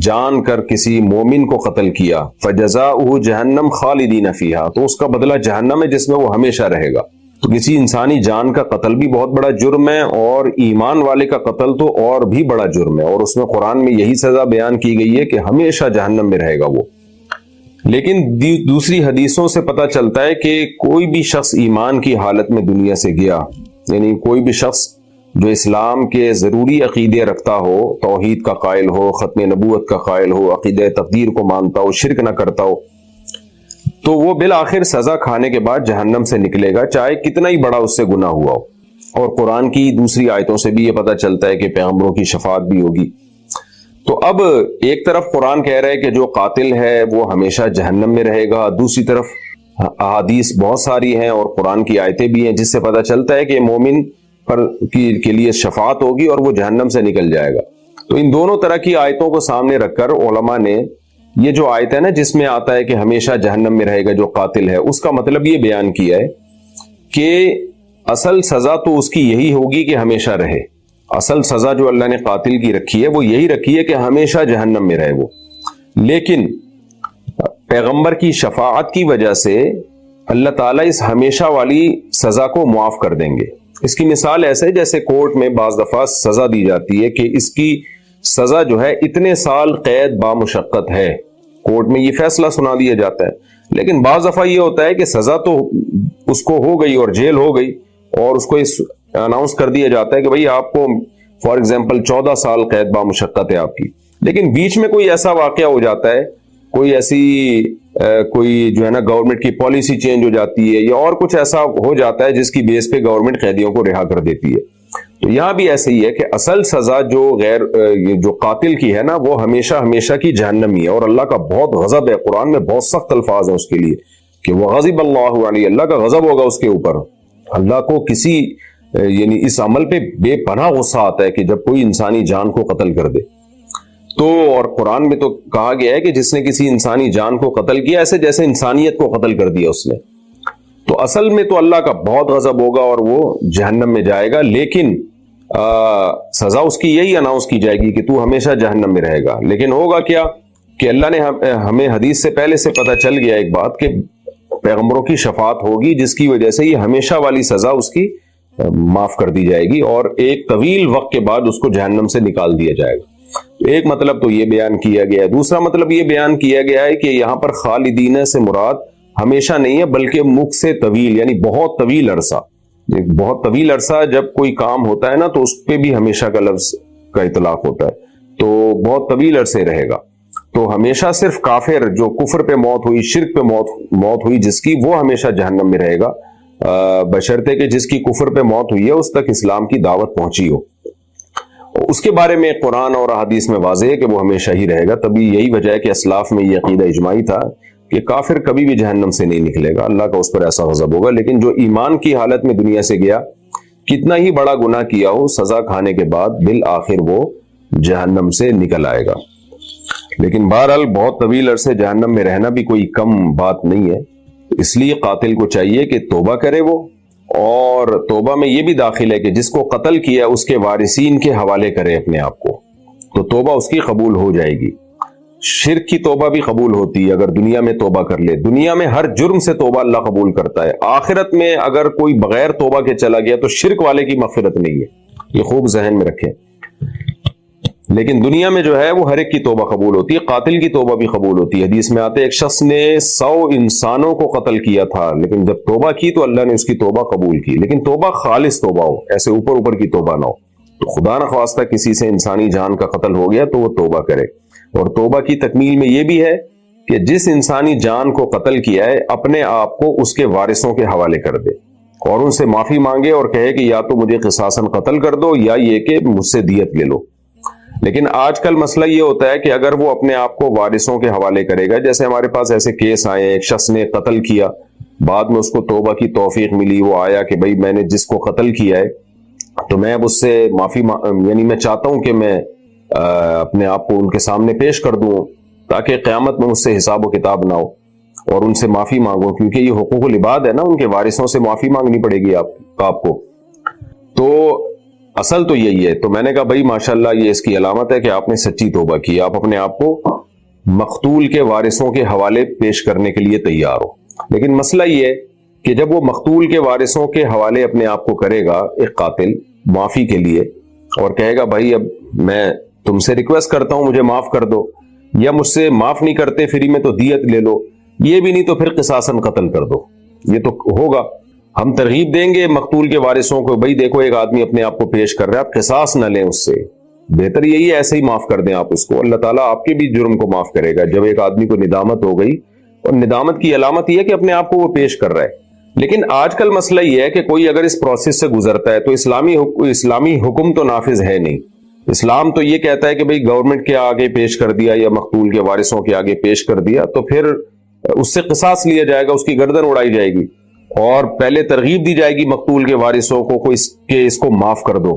جان کر کسی مومن کو قتل کیا فجزاؤہ جہنم خالدین فیہا, تو اس کا بدلہ جہنم ہے جس میں وہ ہمیشہ رہے گا. تو کسی انسانی جان کا قتل بھی بہت بڑا جرم ہے, اور ایمان والے کا قتل تو اور بھی بڑا جرم ہے, اور اس میں قرآن میں یہی سزا بیان کی گئی ہے کہ ہمیشہ جہنم میں رہے گا وہ. لیکن دوسری حدیثوں سے پتہ چلتا ہے کہ کوئی بھی شخص ایمان کی حالت میں دنیا سے گیا, یعنی کوئی بھی شخص جو اسلام کے ضروری عقیدے رکھتا ہو, توحید کا قائل ہو, ختم نبوت کا قائل ہو, عقیدہ تقدیر کو مانتا ہو, شرک نہ کرتا ہو, تو وہ بالآخر سزا کھانے کے بعد جہنم سے نکلے گا, چاہے کتنا ہی بڑا اس سے گناہ ہوا ہو. اور قرآن کی دوسری آیتوں سے بھی یہ پتہ چلتا ہے کہ پیغمبروں کی شفاعت بھی ہوگی. تو اب ایک طرف قرآن کہہ رہا ہے کہ جو قاتل ہے وہ ہمیشہ جہنم میں رہے گا, دوسری طرف احادیث بہت ساری ہیں اور قرآن کی آیتیں بھی ہیں جس سے پتہ چلتا ہے کہ مومن پر کے لیے شفاعت ہوگی اور وہ جہنم سے نکل جائے گا. تو ان دونوں طرح کی آیتوں کو سامنے رکھ کر علماء نے یہ جو آیت ہے نا جس میں آتا ہے کہ ہمیشہ جہنم میں رہے گا جو قاتل ہے, اس کا مطلب یہ بیان کیا ہے کہ اصل سزا تو اس کی یہی ہوگی کہ ہمیشہ رہے. اصل سزا جو اللہ نے قاتل کی رکھی ہے وہ یہی رکھی ہے کہ ہمیشہ جہنم میں رہے وہ. لیکن پیغمبر کی شفاعت کی وجہ سے اللہ تعالیٰ اس ہمیشہ والی سزا کو معاف کر دیں گے. اس کی مثال ایسے جیسے کورٹ میں بعض دفعہ سزا دی جاتی ہے کہ اس کی سزا جو ہے اتنے سال قید بامشقت ہے, کورٹ میں یہ فیصلہ سنا دیا جاتا ہے. لیکن بعض دفعہ یہ ہوتا ہے کہ سزا تو اس کو ہو گئی اور جیل ہو گئی, اور اس کو اناؤنس کر دیا جاتا ہے کہ بھئی آپ کو فار ایگزامپل 14 سال قید بامشقت ہے آپ کی. لیکن بیچ میں کوئی ایسا واقعہ ہو جاتا ہے, کوئی ایسی کوئی جو ہے نا گورنمنٹ کی پالیسی چینج ہو جاتی ہے, یا اور کچھ ایسا ہو جاتا ہے جس کی بیس پہ گورنمنٹ قیدیوں کو رہا کر دیتی ہے. تو یہاں بھی ایسے ہی ہے کہ اصل سزا جو قاتل کی ہے نا وہ ہمیشہ ہمیشہ کی جہنم ہی ہے, اور اللہ کا بہت غضب ہے. قرآن میں بہت سخت الفاظ ہیں اس کے لیے کہ وغضب اللہ علیہ, اللہ کا غضب ہوگا اس کے اوپر. اللہ کو کسی یعنی اس عمل پہ بے پناہ غصہ آتا ہے کہ جب کوئی انسانی جان کو قتل کر دے. تو اور قرآن میں تو کہا گیا ہے کہ جس نے کسی انسانی جان کو قتل کیا ایسے جیسے انسانیت کو قتل کر دیا اس نے. تو اصل میں تو اللہ کا بہت غضب ہوگا اور وہ جہنم میں جائے گا, لیکن سزا اس کی یہی اناؤنس کی جائے گی کہ تو ہمیشہ جہنم میں رہے گا. لیکن ہوگا کیا کہ اللہ نے ہمیں حدیث سے پہلے سے پتہ چل گیا ایک بات کہ پیغمبروں کی شفاعت ہوگی جس کی وجہ سے یہ ہمیشہ والی سزا اس کی معاف کر دی جائے گی اور ایک طویل وقت کے بعد اس کو جہنم سے نکال دیا جائے گا. تو ایک مطلب تو یہ بیان کیا گیا ہے. دوسرا مطلب یہ بیان کیا گیا ہے کہ یہاں پر خالدین سے مراد ہمیشہ نہیں ہے بلکہ مکھ سے طویل, یعنی بہت طویل عرصہ. بہت طویل عرصہ جب کوئی کام ہوتا ہے نا تو اس پہ بھی ہمیشہ کا لفظ کا اطلاق ہوتا ہے, تو بہت طویل عرصے رہے گا. تو ہمیشہ صرف کافر جو کفر پہ موت ہوئی, شرک پہ موت ہوئی جس کی, وہ ہمیشہ جہنم میں رہے گا, بشرطے کہ جس کی کفر پہ موت ہوئی ہے اس تک اسلام کی دعوت پہنچی ہو. اس کے بارے میں قرآن اور حدیث میں واضح ہے کہ وہ ہمیشہ ہی رہے گا. تبھی یہی وجہ ہے کہ اسلاف میں یہ عقیدہ اجماعی تھا کہ کافر کبھی بھی جہنم سے نہیں نکلے گا, اللہ کا اس پر ایسا غضب ہوگا. لیکن جو ایمان کی حالت میں دنیا سے گیا, کتنا ہی بڑا گناہ کیا ہو, سزا کھانے کے بعد بالآخر وہ جہنم سے نکل آئے گا. لیکن بہرحال بہت طویل عرصے جہنم میں رہنا بھی کوئی کم بات نہیں ہے. اس لیے قاتل کو چاہیے کہ توبہ کرے وہ, اور توبہ میں یہ بھی داخل ہے کہ جس کو قتل کیا اس کے وارثین کے حوالے کرے اپنے آپ کو, تو توبہ اس کی قبول ہو جائے گی. شرک کی توبہ بھی قبول ہوتی ہے اگر دنیا میں توبہ کر لے. دنیا میں ہر جرم سے توبہ اللہ قبول کرتا ہے. آخرت میں اگر کوئی بغیر توبہ کے چلا گیا تو شرک والے کی مغفرت نہیں ہے, یہ خوب ذہن میں رکھیں. لیکن دنیا میں جو ہے وہ ہر ایک کی توبہ قبول ہوتی ہے, قاتل کی توبہ بھی قبول ہوتی ہے. حدیث میں آتے ایک شخص نے 100 انسانوں کو قتل کیا تھا, لیکن جب توبہ کی تو اللہ نے اس کی توبہ قبول کی. لیکن توبہ خالص توبہ ہو, ایسے اوپر اوپر کی توبہ نہ ہو. تو خدا نخواستہ کسی سے انسانی جان کا قتل ہو گیا تو وہ توبہ کرے. اور توبہ کی تکمیل میں یہ بھی ہے کہ جس انسانی جان کو قتل کیا ہے اپنے آپ کو اس کے وارثوں کے حوالے کر دے اور ان سے معافی مانگے اور کہے کہ یا تو مجھے قصاصاً قتل کر دو یا یہ کہ مجھ سے دیت لے لو. لیکن آج کل مسئلہ یہ ہوتا ہے کہ اگر وہ اپنے آپ کو وارثوں کے حوالے کرے گا، جیسے ہمارے پاس ایسے کیس آئے ہیں، ایک شخص نے قتل کیا، بعد میں اس کو توبہ کی توفیق ملی، وہ آیا کہ بھائی میں نے جس کو قتل کیا ہے تو میں اب اس سے معافی یعنی میں چاہتا ہوں کہ میں اپنے آپ کو ان کے سامنے پیش کر دوں تاکہ قیامت میں مجھ سے حساب و کتاب نہ ہو اور ان سے معافی مانگو، کیونکہ یہ حقوق العباد ہے نا، ان کے وارثوں سے معافی مانگنی پڑے گی آپ کو. تو اصل تو یہی ہے. تو میں نے کہا بھائی ماشاءاللہ یہ اس کی علامت ہے کہ آپ نے سچی توبہ کی، آپ اپنے آپ کو مقتول کے وارثوں کے حوالے پیش کرنے کے لیے تیار ہو. لیکن مسئلہ یہ ہے کہ جب وہ مقتول کے وارثوں کے حوالے اپنے آپ کو کرے گا ایک قاتل معافی کے لیے اور کہے گا بھائی اب میں تم سے ریکویسٹ کرتا ہوں مجھے معاف کر دو، یا مجھ سے معاف نہیں کرتے فری میں تو دیت لے لو، یہ بھی نہیں تو پھر قصاصاً قتل کر دو، یہ تو ہوگا. ہم ترغیب دیں گے مقتول کے وارثوں کو، بھائی دیکھو ایک آدمی اپنے آپ کو پیش کر رہا ہے، آپ قصاص نہ لیں اس سے، بہتر یہی ہے ایسے ہی معاف کر دیں آپ اس کو، اللہ تعالیٰ آپ کے بھی جرم کو معاف کرے گا. جب ایک آدمی کو ندامت ہو گئی، اور ندامت کی علامت یہ ہے کہ اپنے آپ کو وہ پیش کر رہا ہے. لیکن آج کل مسئلہ یہ ہے کہ کوئی اگر اس پروسیس سے گزرتا ہے تو اسلامی حکم تو نافذ ہے نہیں. اسلام تو یہ کہتا ہے کہ بھئی گورنمنٹ کے آگے پیش کر دیا یا مقتول کے وارثوں کے آگے پیش کر دیا تو پھر اس سے قصاص لیا جائے گا، اس کی گردن اڑائی جائے گی اور پہلے ترغیب دی جائے گی مقتول کے وارثوں کو اس کو معاف کر دو.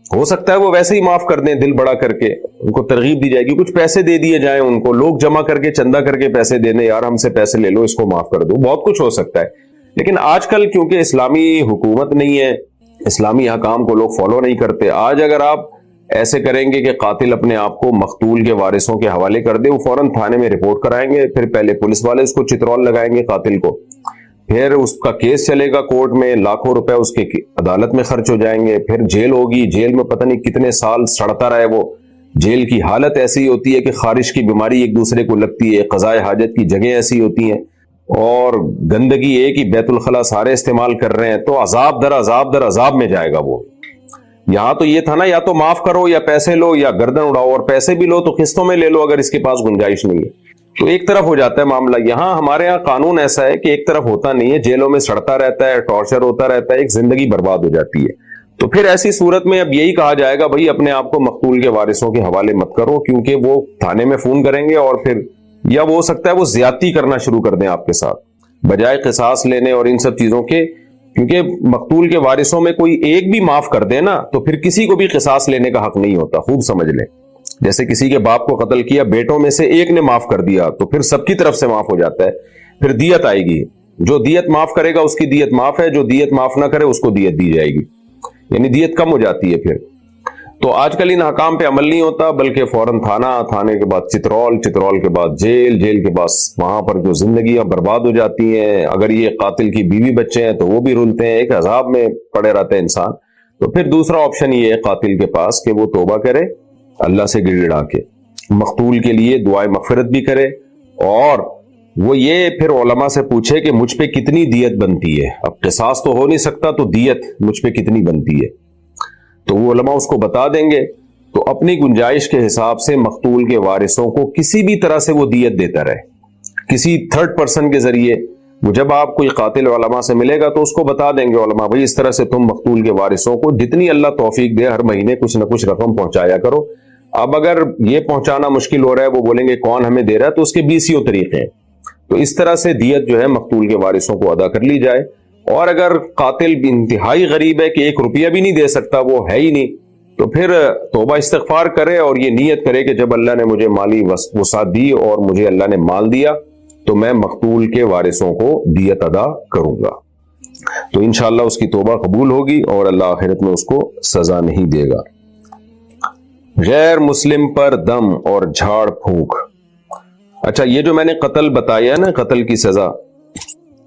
ہو سکتا ہے وہ ویسے ہی معاف کر دیں دل بڑا کر کے، ان کو ترغیب دی جائے گی، کچھ پیسے دے دیے جائیں، ان کو لوگ جمع کر کے چندہ کر کے پیسے دینے، یار ہم سے پیسے لے لو اس کو معاف کر دو، بہت کچھ ہو سکتا ہے. لیکن آج کل کیونکہ اسلامی حکومت نہیں ہے، اسلامی احکام کو لوگ فالو نہیں کرتے. آج اگر آپ ایسے کریں گے کہ قاتل اپنے آپ کو مقتول کے وارثوں کے حوالے کر دے، وہ فوراً تھانے میں رپورٹ کرائیں گے، پھر پہلے پولیس والے اس کو چترول لگائیں گے قاتل کو، پھر اس کا کیس چلے گا کورٹ میں، لاکھوں روپے اس کے عدالت میں خرچ ہو جائیں گے، پھر جیل ہوگی، جیل میں پتہ نہیں کتنے سال سڑتا رہے وہ. جیل کی حالت ایسی ہوتی ہے کہ خارش کی بیماری ایک دوسرے کو لگتی ہے، قضائے حاجت کی جگہیں ایسی ہوتی ہیں اور گندگی ایک ہی بیت الخلا سارے استعمال کر رہے ہیں، تو عذاب در عذاب در عذاب میں جائے گا وہ. یہاں تو یہ تھا نا، یا تو معاف کرو یا پیسے لو یا گردن اڑاؤ، اور پیسے بھی لو تو قسطوں میں لے لو اگر اس کے پاس گنجائش نہیں ہے. تو ایک طرف ہو جاتا ہے معاملہ. یہاں ہمارے ہاں قانون ایسا ہے کہ ایک طرف ہوتا نہیں ہے، جیلوں میں سڑتا رہتا ہے، ٹارچر ہوتا رہتا ہے، ایک زندگی برباد ہو جاتی ہے. تو پھر ایسی صورت میں اب یہی کہا جائے گا بھائی اپنے آپ کو مقتول کے وارثوں کے حوالے مت کرو، کیونکہ وہ تھانے میں فون کریں گے اور پھر یا وہ ہو سکتا ہے وہ زیادتی کرنا شروع کر دیں آپ کے ساتھ بجائے قصاص لینے اور ان سب چیزوں کے. کیونکہ مقتول کے وارثوں میں کوئی ایک بھی معاف کر دے نا تو پھر کسی کو بھی قصاص لینے کا حق نہیں ہوتا. خوب سمجھ لیں، جیسے کسی کے باپ کو قتل کیا، بیٹوں میں سے ایک نے معاف کر دیا تو پھر سب کی طرف سے معاف ہو جاتا ہے. پھر دیت آئے گی، جو دیت معاف کرے گا اس کی دیت معاف ہے، جو دیت معاف نہ کرے اس کو دیت دی جائے گی، یعنی دیت کم ہو جاتی ہے پھر. تو آج کل ان حکام پہ عمل نہیں ہوتا، بلکہ فوراً تھانہ، تھانے کے بعد چترول، چترول کے بعد جیل، جیل کے بعد وہاں پر جو زندگیاں برباد ہو جاتی ہیں. اگر یہ قاتل کی بیوی بچے ہیں تو وہ بھی رولتے ہیں، ایک عذاب میں پڑے رہتے ہیں انسان. تو پھر دوسرا آپشن یہ ہے قاتل کے پاس کہ وہ توبہ کرے اللہ سے گڑ گڑا کے، مقتول کے لیے دعائے مغفرت بھی کرے، اور وہ یہ پھر علماء سے پوچھے کہ مجھ پہ کتنی دیت بنتی ہے. اب قصاص تو ہو نہیں سکتا تو دیت مجھ پہ کتنی بنتی ہے، تو وہ علماء اس کو بتا دیں گے. تو اپنی گنجائش کے حساب سے مقتول کے وارثوں کو کسی بھی طرح سے وہ دیت دیتا رہے، کسی تھرڈ پرسن کے ذریعے. وہ جب آپ کوئی قاتل علماء سے ملے گا تو اس کو بتا دیں گے علماء بھائی اس طرح سے تم مقتول کے وارثوں کو جتنی اللہ توفیق دے ہر مہینے کچھ نہ کچھ رقم پہنچایا کرو. اب اگر یہ پہنچانا مشکل ہو رہا ہے، وہ بولیں گے کون ہمیں دے رہا ہے، تو اس کے 20 طریقے ہیں. تو اس طرح سے دیت جو ہے مقتول کے وارثوں کو ادا کر لی جائے. اور اگر قاتل انتہائی غریب ہے کہ 1 روپیہ بھی نہیں دے سکتا، وہ ہے ہی نہیں، تو پھر توبہ استغفار کرے اور یہ نیت کرے کہ جب اللہ نے مجھے مالی وسعت دی اور مجھے اللہ نے مال دیا تو میں مقتول کے وارثوں کو دیت ادا کروں گا. تو انشاءاللہ اس کی توبہ قبول ہوگی اور اللہ آخرت میں اس کو سزا نہیں دے گا. غیر مسلم پر دم اور جھاڑ پھونک. اچھا، یہ جو میں نے قتل بتایا نا، قتل کی سزا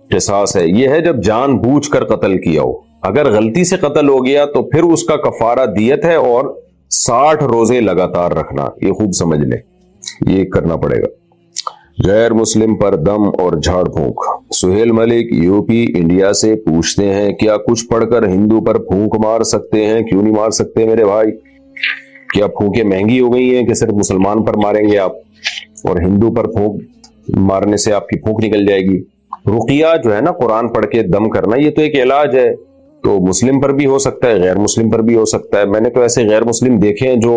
قصاص ہے، یہ ہے جب جان بوجھ کر قتل کیا ہو. اگر غلطی سے قتل ہو گیا تو پھر اس کا کفارہ دیت ہے اور 60 روزے لگاتار رکھنا. یہ خوب سمجھ لیں، یہ کرنا پڑے گا. غیر مسلم پر دم اور جھاڑ پھونک. سہیل ملک یو پی انڈیا سے پوچھتے ہیں کیا کچھ پڑھ کر ہندو پر پھونک مار سکتے ہیں؟ کیوں نہیں مار سکتے میرے بھائی؟ کیا پھونکیں مہنگی ہو گئی ہیں کہ صرف مسلمان پر ماریں گے آپ اور ہندو پر پھونک مارنے سے آپ کی پھونک نکل جائے گی. رقیہ جو ہے نا قرآن پڑھ کے دم کرنا، یہ تو ایک علاج ہے. تو مسلم پر بھی ہو سکتا ہے، غیر مسلم پر بھی ہو سکتا ہے. میں نے تو ایسے غیر مسلم دیکھے ہیں جو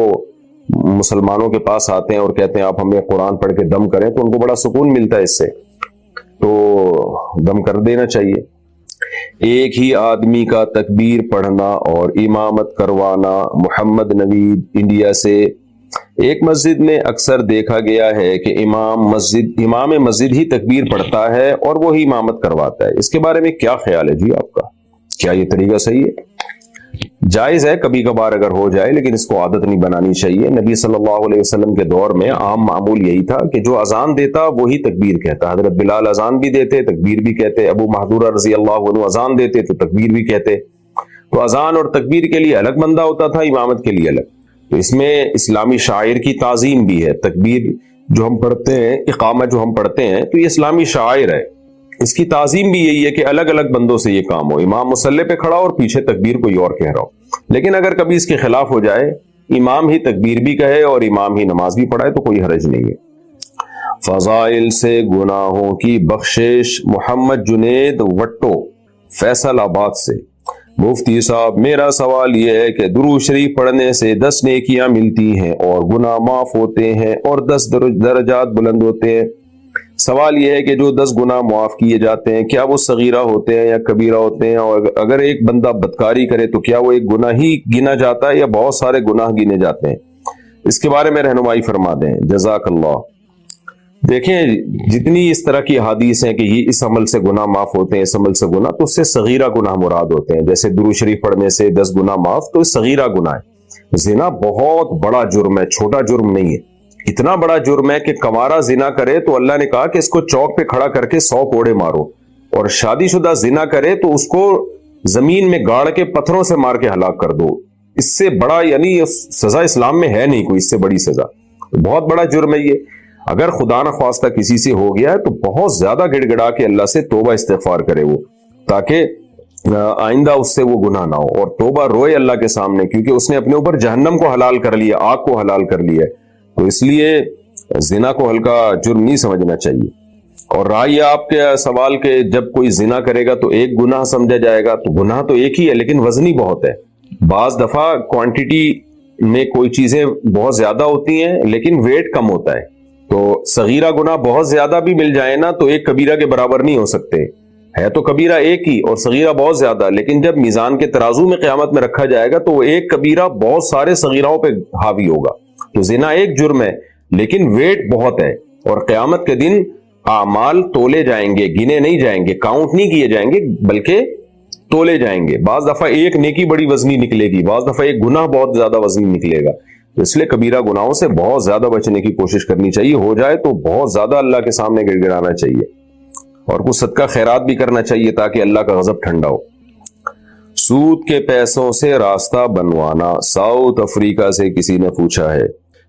مسلمانوں کے پاس آتے ہیں اور کہتے ہیں آپ ہمیں قرآن پڑھ کے دم کریں، تو ان کو بڑا سکون ملتا ہے اس سے، تو دم کر دینا چاہیے. ایک ہی آدمی کا تکبیر پڑھنا اور امامت کروانا. محمد نوید انڈیا سے. ایک مسجد میں اکثر دیکھا گیا ہے کہ امام مسجد ہی تکبیر پڑھتا ہے اور وہی امامت کرواتا ہے. اس کے بارے میں کیا خیال ہے جی آپ کا؟ کیا یہ طریقہ صحیح ہے؟ جائز ہے کبھی کبھار اگر ہو جائے، لیکن اس کو عادت نہیں بنانی چاہیے. نبی صلی اللہ علیہ وسلم کے دور میں عام معمول یہی تھا کہ جو اذان دیتا وہی تکبیر کہتا. حضرت بلال اذان بھی دیتے، تکبیر بھی کہتے. ابو محذورہ رضی اللہ عنہ اذان دیتے تو تکبیر بھی کہتے. تو اذان اور تکبیر کے لیے الگ بندہ ہوتا تھا، امامت کے لیے الگ. تو اس میں اسلامی شاعر کی تعظیم بھی ہے. تکبیر جو ہم پڑھتے ہیں، اقامہ جو ہم پڑھتے ہیں، تو یہ اسلامی شاعر ہے. اس کی تعظیم بھی یہی ہے کہ الگ الگ بندوں سے یہ کام ہو. امام مصلی پہ کھڑا اور پیچھے تکبیر کوئی اور کہہ رہا ہو. لیکن اگر کبھی اس کے خلاف ہو جائے، امام ہی تکبیر بھی کہے اور امام ہی نماز بھی پڑھائے، تو کوئی حرج نہیں ہے. فضائل سے گناہوں کی بخشش. محمد جنید وٹو فیصل آباد سے. مفتی صاحب میرا سوال یہ ہے کہ درود شریف پڑھنے سے 10 نیکیاں ملتی ہیں اور گناہ معاف ہوتے ہیں اور 10 درجات بلند ہوتے ہیں. سوال یہ ہے کہ جو 10 گناہ معاف کیے جاتے ہیں کیا وہ صغیرہ ہوتے ہیں یا کبیرہ ہوتے ہیں؟ اور اگر ایک بندہ بدکاری کرے تو کیا وہ ایک گناہ ہی گنا جاتا ہے یا بہت سارے گناہ گنے جاتے ہیں؟ اس کے بارے میں رہنمائی فرما دیں، جزاک اللہ. دیکھیں جتنی اس طرح کی حدیث ہیں کہ یہ اس عمل سے گناہ معاف ہوتے ہیں، اس عمل سے گناہ، تو اس سے صغیرہ گناہ مراد ہوتے ہیں. جیسے درود شریف پڑھنے سے 10 گناہ معاف، تو صغیرہ گناہ ہے. زنا بہت بڑا جرم ہے، چھوٹا جرم نہیں ہے. اتنا بڑا جرم ہے کہ کنوارا زنا کرے تو اللہ نے کہا کہ اس کو چوک پہ کھڑا کر کے 100 کوڑے مارو، اور شادی شدہ زنا کرے تو اس کو زمین میں گاڑ کے پتھروں سے مار کے ہلاک کر دو. اس سے بڑا یعنی سزا اسلام میں ہے نہیں کوئی، اس سے بڑی سزا. بہت بڑا جرم ہے یہ. اگر خدا نخواستہ کسی سے ہو گیا ہے تو بہت زیادہ گڑ گڑا کے اللہ سے توبہ استغفار کرے وہ، تاکہ آئندہ اس سے وہ گناہ نہ ہو، اور توبہ روئے اللہ کے سامنے، کیونکہ اس نے اپنے اوپر جہنم کو حلال کر لیا، آگ کو حلال کر لیا. تو اس لیے زنا کو ہلکا جرم نہیں سمجھنا چاہیے. اور رائے آپ کے سوال کے جب کوئی زنا کرے گا تو ایک گناہ سمجھا جائے گا، تو گناہ تو ایک ہی ہے لیکن وزنی بہت ہے. بعض دفعہ کوانٹٹی میں کوئی چیزیں بہت زیادہ ہوتی ہیں لیکن ویٹ کم ہوتا ہے. تو صغیرہ گناہ بہت زیادہ بھی مل جائے نا تو ایک کبیرہ کے برابر نہیں ہو سکتے. ہے تو کبیرہ ایک ہی اور صغیرہ بہت زیادہ، لیکن جب میزان کے ترازو میں قیامت میں رکھا جائے گا تو وہ ایک کبیرہ بہت سارے صغیرہوں پہ حاوی ہوگا. تو زنا ایک جرم ہے لیکن ویٹ بہت ہے، اور قیامت کے دن اعمال تولے جائیں گے، گنے نہیں جائیں گے، کاؤنٹ نہیں کیے جائیں گے بلکہ تولے جائیں گے. بعض دفعہ ایک نیکی بڑی وزنی نکلے گی، بعض دفعہ ایک گناہ بہت زیادہ وزنی نکلے گا. اس لیے کبیرہ گناہوں سے بہت زیادہ بچنے کی کوشش کرنی چاہیے. ہو جائے تو بہت زیادہ اللہ کے سامنے گڑ گڑانا چاہیے اور کچھ صدقہ خیرات بھی کرنا چاہیے تاکہ اللہ کا غضب ٹھنڈا ہو. سود کے پیسوں سے راستہ بنوانا. ساؤتھ افریقہ سے کسی نے پوچھا ہے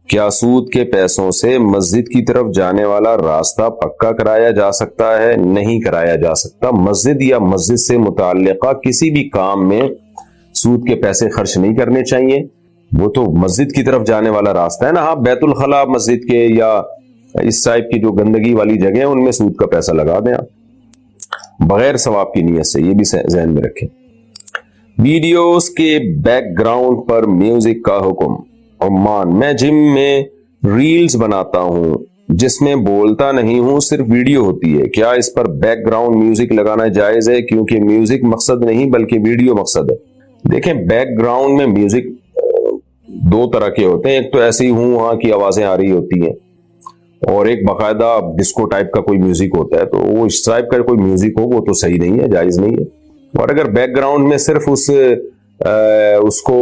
کیا سود کے پیسوں سے مسجد کی طرف جانے والا راستہ پکا کرایا جا سکتا ہے؟ نہیں کرایا جا سکتا. مسجد یا مسجد سے متعلقہ کسی بھی کام میں سود کے پیسے خرچ نہیں کرنے چاہیے. وہ تو مسجد کی طرف جانے والا راستہ ہے نا. ہاں بیت الخلاء مسجد کے یا اس ٹائپ کی جو گندگی والی جگہ ہیں ان میں سود کا پیسہ لگا دیں آپ بغیر ثواب کی نیت سے، یہ بھی ذہن میں رکھیں. ویڈیوز کے بیک گراؤنڈ پر میوزک کا حکم. عمان میں جم میں ریلز بناتا ہوں جس میں بولتا نہیں ہوں، صرف ویڈیو ہوتی ہے. کیا اس پر بیک گراؤنڈ میوزک لگانا جائز ہے؟ کیونکہ میوزک مقصد نہیں بلکہ ویڈیو مقصد ہے. دیکھیں بیک گراؤنڈ میں میوزک دو طرح کے ہوتے ہیں. ایک تو ایسی ہوں وہاں کی آوازیں آ رہی ہوتی ہیں، اور ایک باقاعدہ ڈسکو ٹائپ کا کوئی میوزک ہوتا ہے. تو وہ اس ٹائپ کا کوئی میوزک ہو وہ تو صحیح نہیں ہے، جائز نہیں ہے. اور اگر بیک گراؤنڈ میں صرف اس کو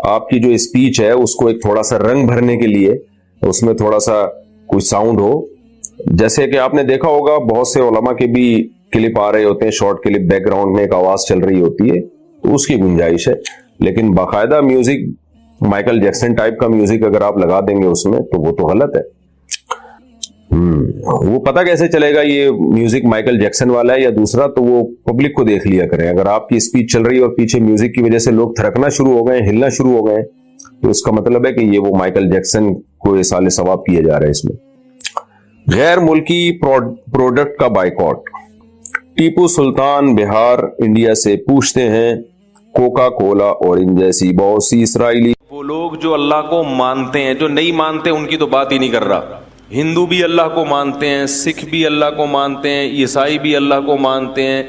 آپ کی جو اسپیچ ہے اس کو ایک تھوڑا سا رنگ بھرنے کے لیے اس میں تھوڑا سا کوئی ساؤنڈ ہو، جیسے کہ آپ نے دیکھا ہوگا بہت سے علماء کے بھی کلپ آ رہے ہوتے ہیں، شارٹ کلپ، بیک گراؤنڈ میں ایک آواز چل رہی ہوتی ہے، تو اس کی گنجائش ہے. لیکن باقاعدہ میوزک مائیکل جیکسن ٹائپ کا میوزک اگر آپ لگا دیں گے اس میں تو وہ تو غلط ہے. وہ پتہ کیسے چلے گا یہ میوزک مائیکل جیکسن والا ہے یا دوسرا؟ تو وہ پبلک کو دیکھ لیا کریں. اگر آپ کی اسپیچ چل رہی ہے اور پیچھے میوزک کی وجہ سے لوگ تھرکنا شروع ہو گئے، ہلنا شروع ہو گئے، تو اس کا مطلب ہے کہ یہ وہ مائیکل جیکسن کو اصال ثواب کیے جا رہے ہیں اس میں. غیر ملکی پروڈکٹ کا بائیکاٹ. ٹیپو سلطان بہار انڈیا سے پوچھتے ہیں کوکا کولا اور ان جیسی بہت سی اسرائیلی. وہ لوگ جو اللہ کو مانتے ہیں، جو نہیں مانتے ان کی تو بات ہی نہیں کر رہا. ہندو بھی اللہ کو مانتے ہیں، سکھ بھی اللہ کو مانتے ہیں، عیسائی بھی اللہ کو مانتے ہیں،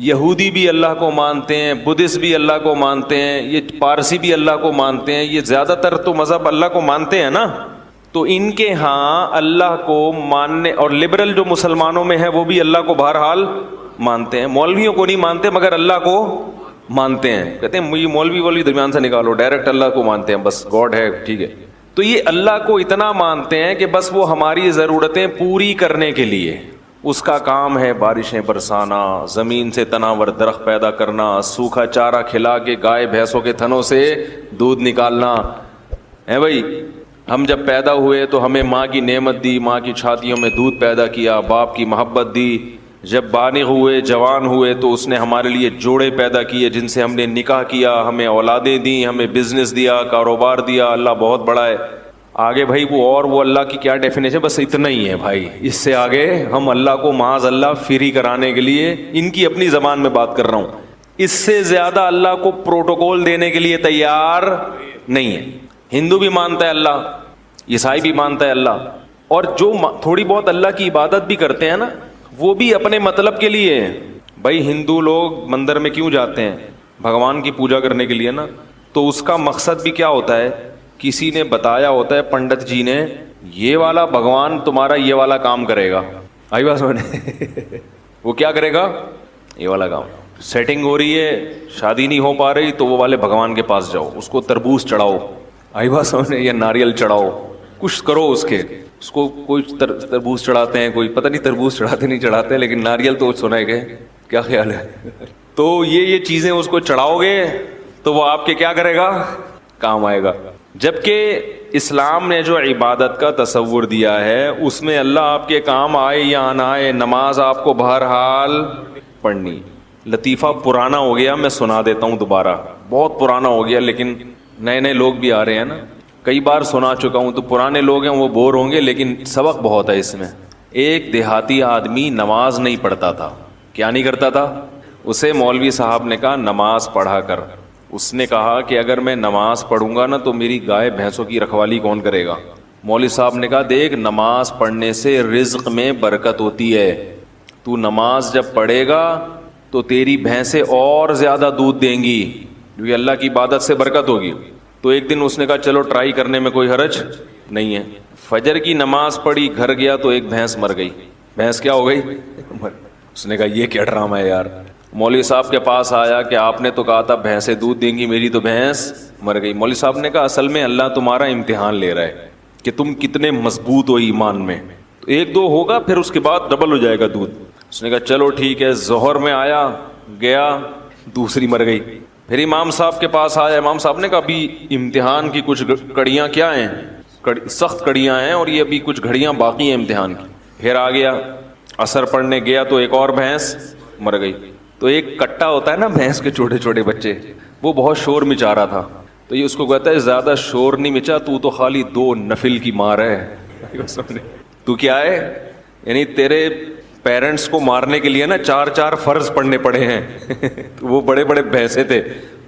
یہودی بھی اللہ کو مانتے ہیں، بدھسٹ بھی اللہ کو مانتے ہیں، یہ پارسی بھی اللہ کو مانتے ہیں. یہ زیادہ تر تو مذہب اللہ کو مانتے ہیں نا. تو ان کے ہاں اللہ کو ماننے، اور لبرل جو مسلمانوں میں ہے وہ بھی اللہ کو بہرحال مانتے ہیں. مولویوں کو نہیں مانتے مگر اللہ کو مانتے ہیں. کہتے ہیں یہ مولوی درمیان سے نکالو، ڈائریکٹ اللہ کو مانتے ہیں، بس گاڈ ہے ٹھیک ہے. تو یہ اللہ کو اتنا مانتے ہیں کہ بس وہ ہماری ضرورتیں پوری کرنے کے لیے، اس کا کام ہے بارشیں برسانا، زمین سے تناور درخت پیدا کرنا، سوکھا چارہ کھلا کے گائے بھینسوں کے تھنوں سے دودھ نکالنا. ہے بھائی، ہم جب پیدا ہوئے تو ہمیں ماں کی نعمت دی، ماں کی چھاتیوں میں دودھ پیدا کیا، باپ کی محبت دی. جب بالغ ہوئے، جوان ہوئے تو اس نے ہمارے لیے جوڑے پیدا کیے جن سے ہم نے نکاح کیا، ہمیں اولادیں دیں، ہمیں بزنس دیا، کاروبار دیا. اللہ بہت بڑا ہے. آگے بھائی وہ اللہ کی کیا ڈیفینیشن، بس اتنا ہی ہے بھائی. اس سے آگے ہم اللہ کو معاذ اللہ فری کرانے کے لیے ان کی اپنی زبان میں بات کر رہا ہوں، اس سے زیادہ اللہ کو پروٹوکول دینے کے لیے تیار نہیں ہے. ہندو بھی مانتا ہے اللہ، عیسائی بھی مانتا ہے اللہ، اور جو تھوڑی بہت اللہ کی عبادت بھی کرتے ہیں نا وہ بھی اپنے مطلب کے لیے. بھائی ہندو لوگ مندر میں کیوں جاتے ہیں؟ بھگوان کی پوجا کرنے کے لیے نا. تو اس کا مقصد بھی کیا ہوتا ہے؟ کسی نے بتایا ہوتا ہے، پنڈت جی نے، یہ والا بھگوان تمہارا یہ والا کام کرے گا. آئی بات سمجھے؟ وہ کیا کرے گا؟ یہ والا کام. سیٹنگ ہو رہی ہے، شادی نہیں ہو پا رہی، تو وہ والے بھگوان کے پاس جاؤ، اس کو تربوز چڑھاؤ. آئی بات سمجھے؟ یا ناریل چڑھاؤ، کچھ کرو اس کو کوئی تربوز چڑھاتے ہیں، کوئی پتہ نہیں تربوز چڑھاتے نہیں چڑھاتے، لیکن ناریل تو سنا ہے کہ کیا خیال ہے. تو یہ چیزیں اس کو چڑھاؤ گے تو وہ آپ کے کیا کرے گا؟ کام آئے گا. جبکہ اسلام نے جو عبادت کا تصور دیا ہے اس میں اللہ آپ کے کام آئے یا نہ آئے، نماز آپ کو بہرحال پڑھنی. لطیفہ پرانا ہو گیا، میں سنا دیتا ہوں دوبارہ، بہت پرانا ہو گیا لیکن نئے لوگ بھی آ رہے ہیں نا. کئی بار سنا چکا ہوں تو پرانے لوگ ہیں وہ بور ہوں گے، لیکن سبق بہت ہے اس میں. ایک دیہاتی آدمی نماز نہیں پڑھتا تھا. کیا نہیں کرتا تھا؟ اسے مولوی صاحب نے کہا نماز پڑھا کر. اس نے کہا کہ اگر میں نماز پڑھوں گا نا تو میری گائے بھینسوں کی رکھوالی کون کرے گا؟ مولوی صاحب نے کہا دیکھ، نماز پڑھنے سے رزق میں برکت ہوتی ہے. تو نماز جب پڑھے گا تو تیری بھینسیں اور زیادہ دودھ دیں گی، کیونکہ اللہ کی عبادت سے برکت ہوگی. تو ایک دن اس نے کہا چلو ٹرائی کرنے میں کوئی حرج نہیں ہے. فجر کی نماز پڑھی، گھر گیا تو ایک بھینس مر گئی. بھینس کیا ہو گئی؟ اس نے کہا یہ کیا ڈرامہ ہے یار. مولوی صاحب کے پاس آیا کہ آپ نے تو کہا تھا بھینسیں دودھ دیں گی، میری تو بھینس مر گئی. مولوی صاحب نے کہا اصل میں اللہ تمہارا امتحان لے رہا ہے کہ تم کتنے مضبوط ہو ایمان میں. تو ایک دو ہوگا پھر اس کے بعد ڈبل ہو جائے گا دودھ. اس نے کہا چلو ٹھیک ہے. ظہر میں آیا، گیا، دوسری مر گئی. پھر امام صاحب کے پاس آیا. امام صاحب نے کہا ابھی امتحان کی کچھ کڑیاں کیا ہیں، سخت کڑیاں ہیں، اور یہ ابھی کچھ گھڑیاں باقی ہیں امتحان کی. پھر آ گیا، عصر پڑھنے گیا تو ایک اور بھینس مر گئی. تو ایک کٹا ہوتا ہے نا بھینس کے چھوٹے چھوٹے بچے، وہ بہت شور مچا رہا تھا. تو یہ اس کو کہتا ہے زیادہ شور نہیں مچا، تو خالی 2 نفل کی مار ہے. تو کیا ہے؟ یعنی تیرے پیرنٹس کو مارنے کے لیے نا 4 فرض پڑھنے پڑے ہیں. وہ بڑے بڑے بھینسے تھے،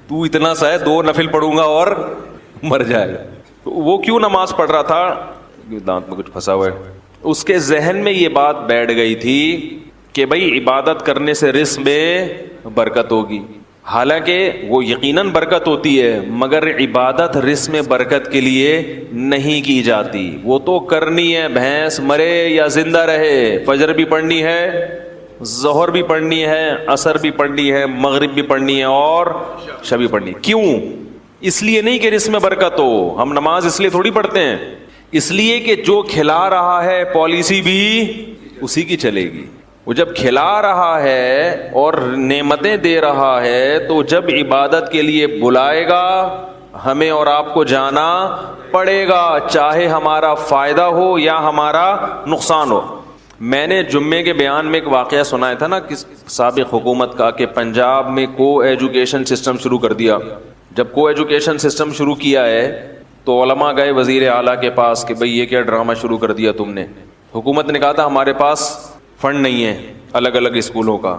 تو اتنا سا ہے 2 نفل پڑھوں گا اور مر جائے گا. وہ کیوں نماز پڑھ رہا تھا؟ دانت میں کچھ پھنسا ہوا ہے. اس کے ذہن میں یہ بات بیٹھ گئی تھی کہ بھائی عبادت کرنے سے رزق میں برکت ہوگی. حالانکہ وہ یقیناً برکت ہوتی ہے، مگر عبادت رزق میں برکت کے لیے نہیں کی جاتی. وہ تو کرنی ہے، بھینس مرے یا زندہ رہے. فجر بھی پڑھنی ہے، ظہر بھی پڑھنی ہے، عصر بھی پڑھنی ہے، مغرب بھی پڑھنی ہے، اور عشاء بھی پڑھنی. کیوں؟ اس لیے نہیں کہ رزق میں برکت ہو. ہم نماز اس لیے تھوڑی پڑھتے ہیں، اس لیے کہ جو کھلا رہا ہے پالیسی بھی اسی کی چلے گی. وہ جب کھلا رہا ہے اور نعمتیں دے رہا ہے تو جب عبادت کے لیے بلائے گا ہمیں اور آپ کو جانا پڑے گا، چاہے ہمارا فائدہ ہو یا ہمارا نقصان ہو. میں نے جمعے کے بیان میں ایک واقعہ سنایا تھا نا کس سابق حکومت کا، کہ پنجاب میں کو ایجوکیشن سسٹم شروع کر دیا. جب کو ایجوکیشن سسٹم شروع کیا ہے تو علماء گئے وزیر اعلیٰ کے پاس کہ بھئی یہ کیا ڈرامہ شروع کر دیا تم نے. حکومت نے کہا تھا ہمارے پاس فنڈ نہیں ہے الگ الگ اسکولوں کا،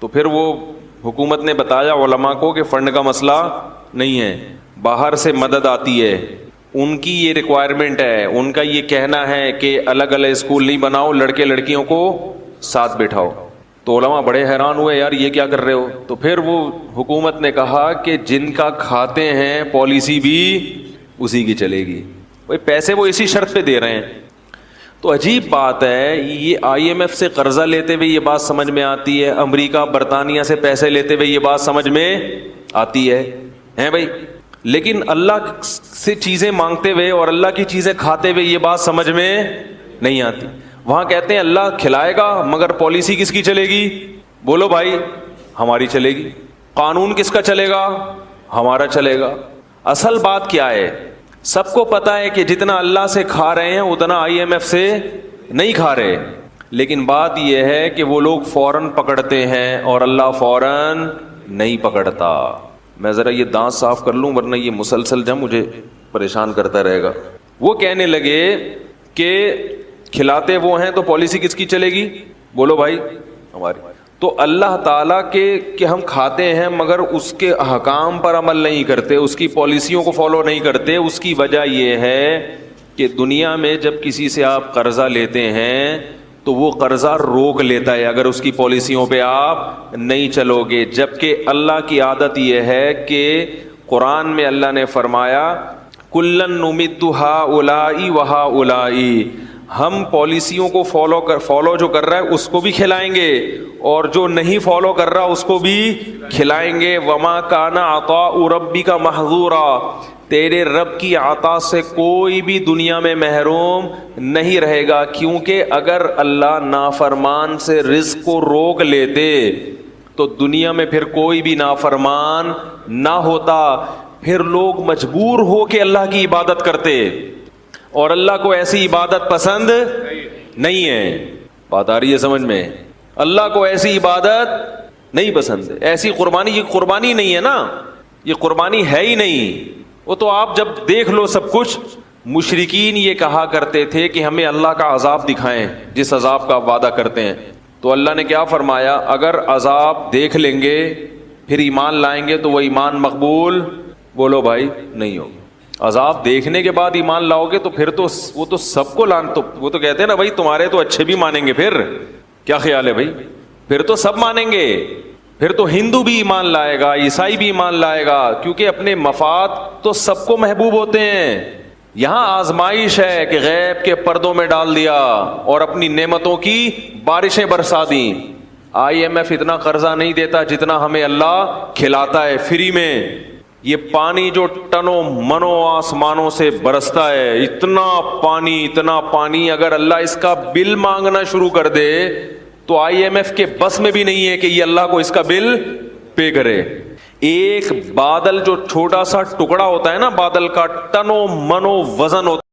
تو پھر وہ حکومت نے بتایا علماء کو کہ فنڈ کا مسئلہ نہیں ہے، باہر سے مدد آتی ہے، ان کی یہ ریکوائرمنٹ ہے، ان کا یہ کہنا ہے کہ الگ الگ اسکول نہیں بناؤ، لڑکے لڑکیوں کو ساتھ بیٹھاؤ۔ تو علماء بڑے حیران ہوئے، یار یہ کیا کر رہے ہو؟ تو پھر وہ حکومت نے کہا کہ جن کا کھاتے ہیں پالیسی بھی اسی کی چلے گی، بھائی پیسے وہ اسی شرط پہ دے رہے ہیں۔ تو عجیب بات ہے، یہ آئی ایم ایف سے قرضہ لیتے ہوئے یہ بات سمجھ میں آتی ہے، امریکہ برطانیہ سے پیسے لیتے ہوئے یہ بات سمجھ میں آتی ہے ہیں بھائی، لیکن اللہ سے چیزیں مانگتے ہوئے اور اللہ کی چیزیں کھاتے ہوئے یہ بات سمجھ میں نہیں آتی۔ وہاں کہتے ہیں اللہ کھلائے گا مگر پالیسی کس کی چلے گی؟ بولو بھائی، ہماری چلے گی۔ قانون کس کا چلے گا؟ ہمارا چلے گا۔ اصل بات کیا ہے؟ سب کو پتا ہے کہ جتنا اللہ سے کھا رہے ہیں اتنا آئی ایم ایف سے نہیں کھا رہے، لیکن بات یہ ہے کہ وہ لوگ فوراً پکڑتے ہیں اور اللہ فوراً نہیں پکڑتا۔ میں ذرا یہ دانت صاف کر لوں ورنہ یہ مسلسل جب مجھے پریشان کرتا رہے گا۔ وہ کہنے لگے کہ کھلاتے وہ ہیں تو پالیسی کس کی چلے گی؟ بولو بھائی، ہماری۔ تو اللہ تعالیٰ کے کہ ہم کھاتے ہیں مگر اس کے احکام پر عمل نہیں کرتے، اس کی پالیسیوں کو فالو نہیں کرتے، اس کی وجہ یہ ہے کہ دنیا میں جب کسی سے آپ قرضہ لیتے ہیں تو وہ قرضہ روک لیتا ہے اگر اس کی پالیسیوں پہ آپ نہیں چلو گے، جبکہ اللہ کی عادت یہ ہے کہ قرآن میں اللہ نے فرمایا کُلًّا نُمِدُّ ہَؤُلَاءِ وَہَؤُلَاءِ، ہم پالیسیوں کو فالو جو کر رہا ہے اس کو بھی کھلائیں گے اور جو نہیں فالو کر رہا اس کو بھی کھلائیں گے۔ وَمَا كَانَ عَطَاءُ رَبِّكَ مَحْظُورًا، تیرے رب کی عطا سے کوئی بھی دنیا میں محروم نہیں رہے گا، کیونکہ اگر اللہ نافرمان سے رزق کو روک لیتے تو دنیا میں پھر کوئی بھی نافرمان نہ ہوتا، پھر لوگ مجبور ہو کے اللہ کی عبادت کرتے، اور اللہ کو ایسی عبادت پسند نہیں ہے۔ بات آ رہی ہے سمجھ میں؟ اللہ کو ایسی عبادت نہیں پسند، ایسی قربانی، یہ قربانی نہیں ہے نا، یہ قربانی ہے ہی نہیں۔ وہ تو آپ جب دیکھ لو سب کچھ، مشرکین یہ کہا کرتے تھے کہ ہمیں اللہ کا عذاب دکھائیں جس عذاب کا وعدہ کرتے ہیں، تو اللہ نے کیا فرمایا؟ اگر عذاب دیکھ لیں گے پھر ایمان لائیں گے تو وہ ایمان مقبول، بولو بھائی، نہیں ہوگا۔ عذاب دیکھنے کے بعد ایمان لاؤ گے تو پھر تو وہ تو سب کو تو وہ تو کہتے ہیں نا بھائی تمہارے تو اچھے بھی مانیں گے، پھر کیا خیال ہے بھائی؟ پھر تو سب مانیں گے، پھر تو ہندو بھی ایمان لائے گا، عیسائی بھی ایمان لائے گا، کیونکہ اپنے مفاد تو سب کو محبوب ہوتے ہیں۔ یہاں آزمائش ہے کہ غیب کے پردوں میں ڈال دیا اور اپنی نعمتوں کی بارشیں برسا دیں۔ آئی ایم ایف اتنا قرضہ نہیں دیتا جتنا ہمیں اللہ کھلاتا ہے فری میں۔ یہ پانی جو ٹنوں منوں آسمانوں سے برستا ہے، اتنا پانی اگر اللہ اس کا بل مانگنا شروع کر دے تو آئی ایم ایف کے بس میں بھی نہیں ہے کہ یہ اللہ کو اس کا بل پے کرے۔ ایک بادل جو چھوٹا سا ٹکڑا ہوتا ہے نا بادل کا، ٹنوں منوں وزن ہوتا ہے۔